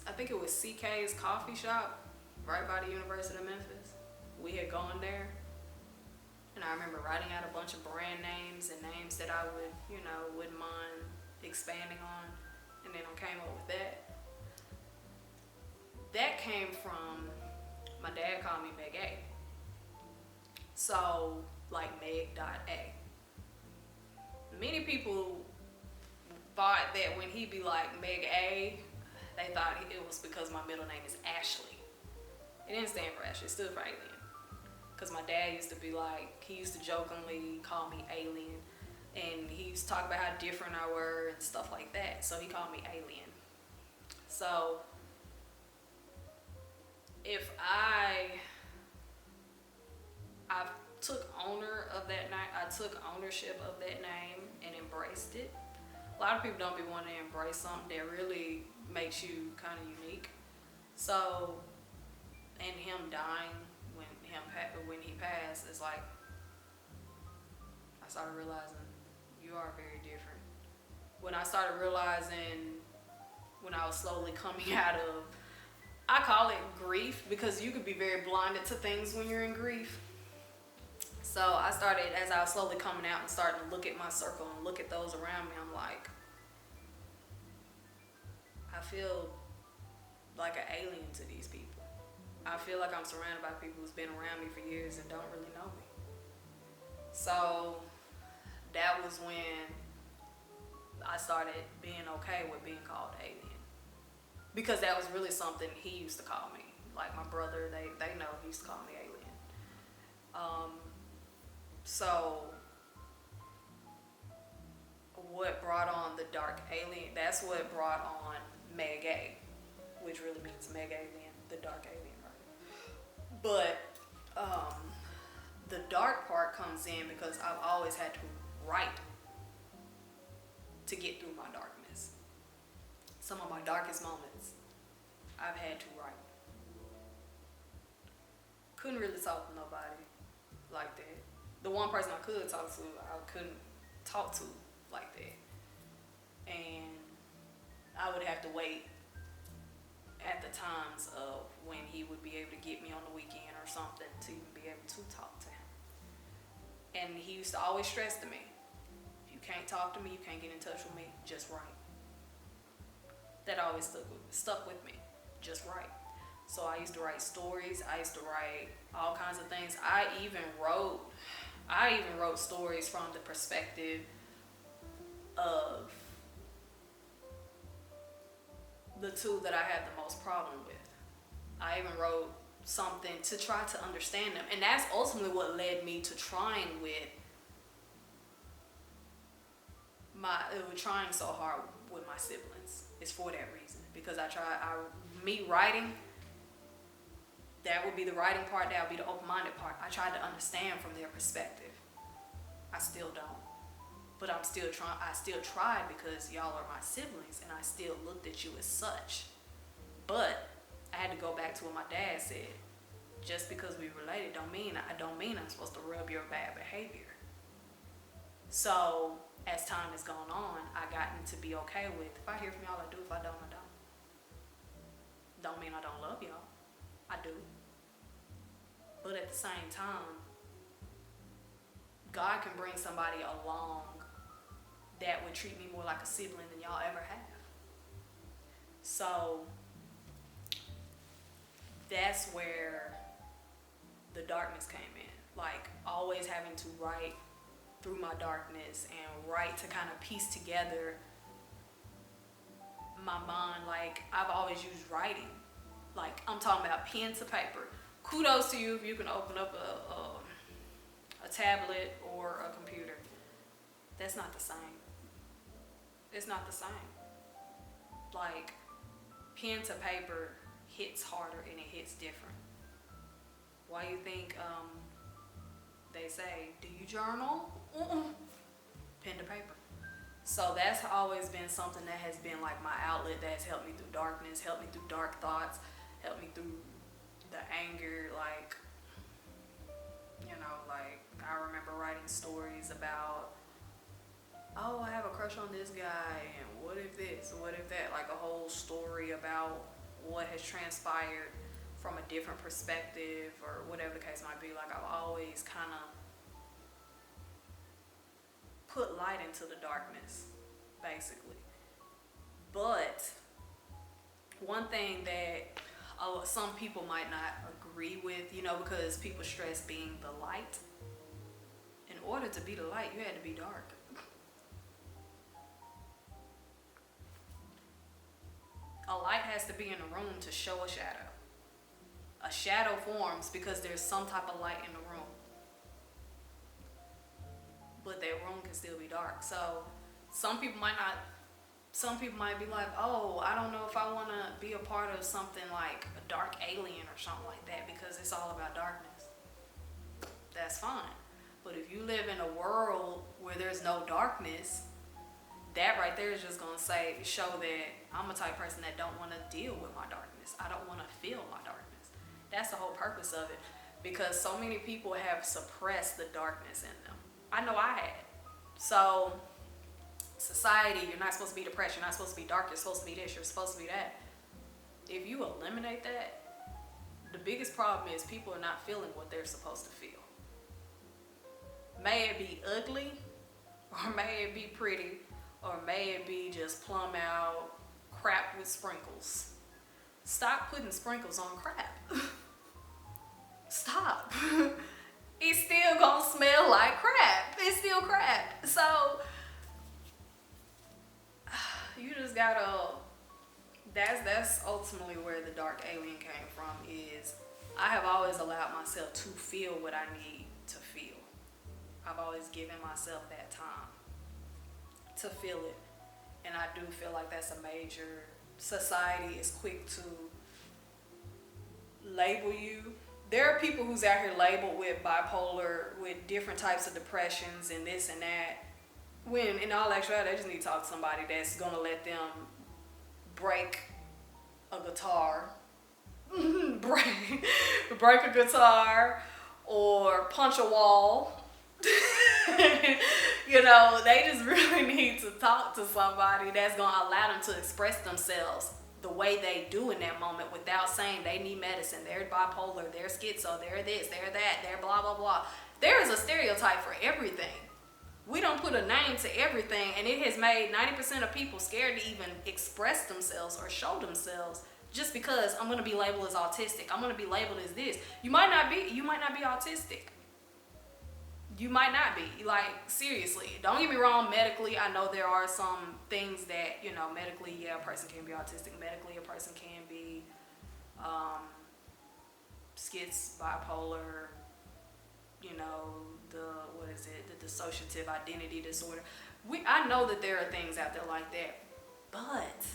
coffee shop, right by the University of Memphis. We had gone there. And I remember writing out a bunch of brand names and names that I wouldn't mind expanding on. And then I came up with that. That came from, my dad called me Meg.A. So, like Meg.A. Many people thought that when he'd be like Meg.A., they thought it was because my middle name is Ashley. It didn't stand for Ashley, it stood for Alien. Because my dad used to be like, he used to jokingly call me Alien. And he used to talk about how different I were and stuff like that. So he called me Alien. So if I took ownership of that name and embraced it. A lot of people don't be wanting to embrace something that really makes you kind of unique. So, and him dying when he passed, it's like I started realizing you are very different. When I started realizing, when I was slowly coming out of, I call it grief because you could be very blinded to things when you're in grief. So I started, as I was slowly coming out and starting to look at my circle and look at those around me, I'm like, I feel like an alien to these people. I feel like I'm surrounded by people who's been around me for years and don't really know me. So that was when I started being okay with being called alien. Because that was really something he used to call me. Like my brother, they know he used to call me alien. So what brought on the dark alien, that's what brought on Meg.A., which really means Meg.A.Alien, the dark alien, right? But the dark part comes in because I've always had to write to get through my darkness. Some of my darkest moments, I've had to write. Couldn't really talk to nobody like that. The one person I could talk to, I couldn't talk to like that. And I would have to wait at the times of when he would be able to get me on the weekend or something to even be able to talk to him. And he used to always stress to me, if you can't talk to me, you can't get in touch with me, just write. That always stuck with me, just write. So I used to write stories, I used to write all kinds of things. I even wrote stories from the perspective of the two that I had the most problem with. I even wrote something to try to understand them. And that's ultimately what led me to trying so hard with my siblings. It's for that reason. Because me writing, that would be the writing part, that would be the open-minded part. I tried to understand from their perspective. I still don't. But I still tried because y'all are my siblings and I still looked at you as such. But I had to go back to what my dad said. Just because we related don't mean I'm supposed to rub your bad behavior. So as time has gone on, I gotten to be okay with, if I hear from y'all, I do. If I don't, I don't. Don't mean I don't love y'all. I do. But at the same time, God can bring somebody along that would treat me more like a sibling than y'all ever have. So that's where the darkness came in. Like always having to write through my darkness and write to kind of piece together my mind. Like I've always used writing. Like I'm talking about pen to paper. Kudos to you if you can open up a tablet or a computer. That's not the same. It's not the same. Like pen to paper hits harder and it hits different. Why you think they say, do you journal? Pen to paper. So that's always been something that has been like my outlet, that has helped me through darkness, helped me through dark thoughts, helped me through the anger. Like, like I remember writing stories about, oh, I have a crush on this guy, and what if this, what if that, like a whole story about what has transpired from a different perspective or whatever the case might be. Like I've always kind of put light into the darkness, basically. But one thing that some people might not agree with, because people stress being the light. In order to be the light, you had to be dark. A light has to be in the room to show a shadow. A shadow forms because there's some type of light in the room. But that room can still be dark. So some people might be like, oh, I don't know if I want to be a part of something like a dark alien or something like that because it's all about darkness. That's fine. But if you live in a world where there's no darkness, that right there is just going to show that I'm a type of person that don't want to deal with my darkness. I don't want to feel my darkness. That's the whole purpose of it, because so many people have suppressed the darkness in them. I know I had. So society, you're not supposed to be depressed, you're not supposed to be dark, you're supposed to be this, you're supposed to be that. If you eliminate that, the biggest problem is people are not feeling what they're supposed to feel. May it be ugly, or may it be pretty, or may it be just plumb out crap with sprinkles. Stop putting sprinkles on crap. Stop. It's still gonna smell like crap. It's still crap. So you just gotta, that's ultimately where the dark alien came from, is I have always allowed myself to feel what I need to feel. I've always given myself that time to feel it. And I do feel like that's a major, society is quick to label you. There are people who's out here labeled with bipolar, with different types of depressions and this and that. When in all actuality, they just need to talk to somebody that's gonna let them break a guitar, break a guitar, or punch a wall. You know, they just really need to talk to somebody that's gonna allow them to express themselves the way they do in that moment without saying they need medicine, they're bipolar, they're schizo, they're this, they're that, they're blah, blah, blah. There is a stereotype for everything. We don't put a name to everything, and it has made 90% of people scared to even express themselves or show themselves, just because I'm gonna be labeled as autistic, I'm gonna be labeled as this. You might not be autistic. You might not be. Like, seriously. Don't get me wrong, medically, I know there are some things that, you know, medically, yeah, a person can be autistic. Medically, a person can be schiz, bipolar, you know, the dissociative identity disorder. I know that there are things out there like that, but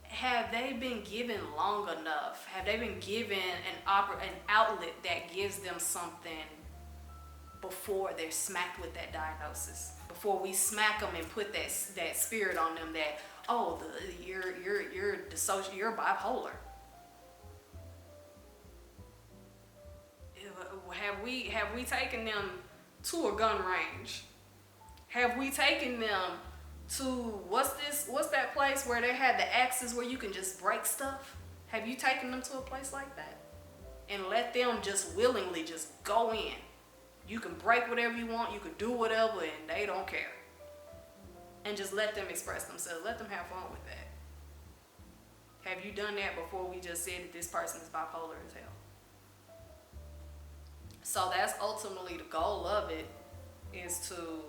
have they been given long enough? Have they been given an outlet that gives them something before they're smacked with that diagnosis? Before we smack them and put that spirit on them that, oh, you're bipolar. Have we taken them to a gun range? Have we taken them to what's that place where they had the axes where you can just break stuff? Have you taken them to a place like that and let them just willingly just go in? You can break whatever you want, you can do whatever, and they don't care. And just let them express themselves. Let them have fun with that. Have you done that before we just said that this person is bipolar as hell? So that's ultimately the goal of it, is to,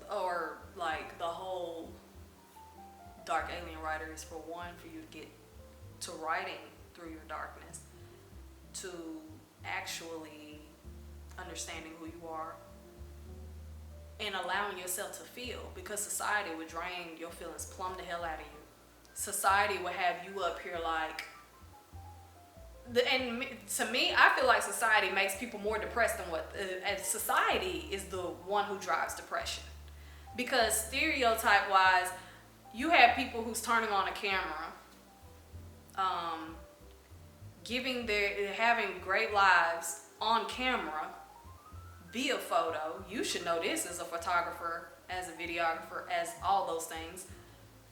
or like the whole dark alien writer is, for one, for you to get to writing through your darkness, to actually understanding who you are and allowing yourself to feel, because society would drain your feelings plumb the hell out of you. Society would have you up here like, and to me, I feel like society makes people more depressed than what, and society is the one who drives depression. Because stereotype wise, you have people who's turning on a camera, having great lives on camera via photo. You should know this as a photographer, as a videographer, as all those things.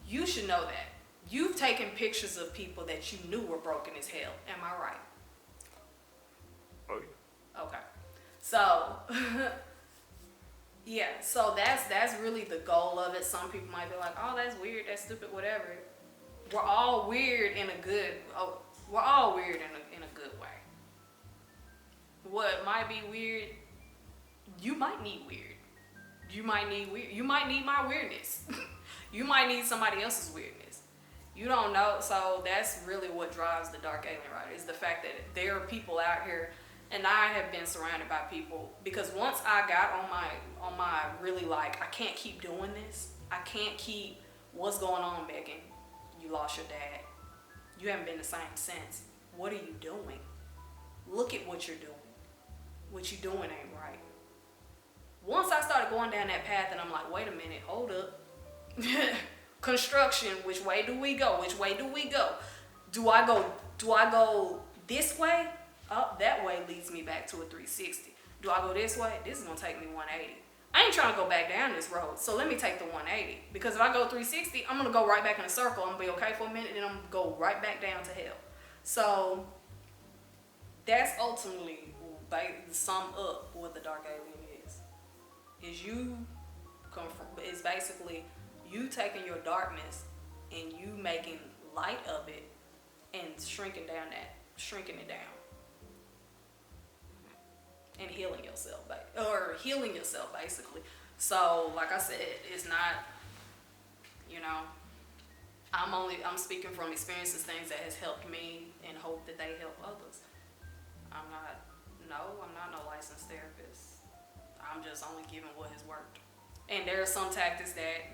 You should know that. You've taken pictures of people that you knew were broken as hell. Am I right? Oh yeah. Okay. So, yeah. So that's really the goal of it. Some people might be like, "Oh, that's weird. That's stupid. Whatever." We're all weird in a good. We're all weird in a good way. What might be weird, you might need weird. You might need weird. You might need my weirdness. You might need somebody else's weirdness. You don't know, so that's really what drives the dark alien writer, is the fact that there are people out here, and I have been surrounded by people, because once I got on my really like, I can't keep doing this. I can't keep, what's going on, Megan? You lost your dad. You haven't been the same since. What are you doing? Look at what you're doing. What you doing ain't right. Once I started going down that path, and I'm like, wait a minute, hold up. Construction, which way do we go? Which way do we go? Do I go this way? Up that way leads me back to a 360. Do I go this way? This is gonna take me 180. I ain't trying to go back down this road, so let me take the 180. Because if I go 360, I'm gonna go right back in a circle. I'm gonna be okay for a minute, and then I'm gonna go right back down to hell. So that's ultimately, sum up what the dark alien is. Is basically you taking your darkness and you making light of it and shrinking it down and healing yourself, basically. So like I said, it's not, I'm speaking from experiences, things that has helped me, and hope that they help others. I'm not no licensed therapist. I'm just only giving what has worked. And there are some tactics that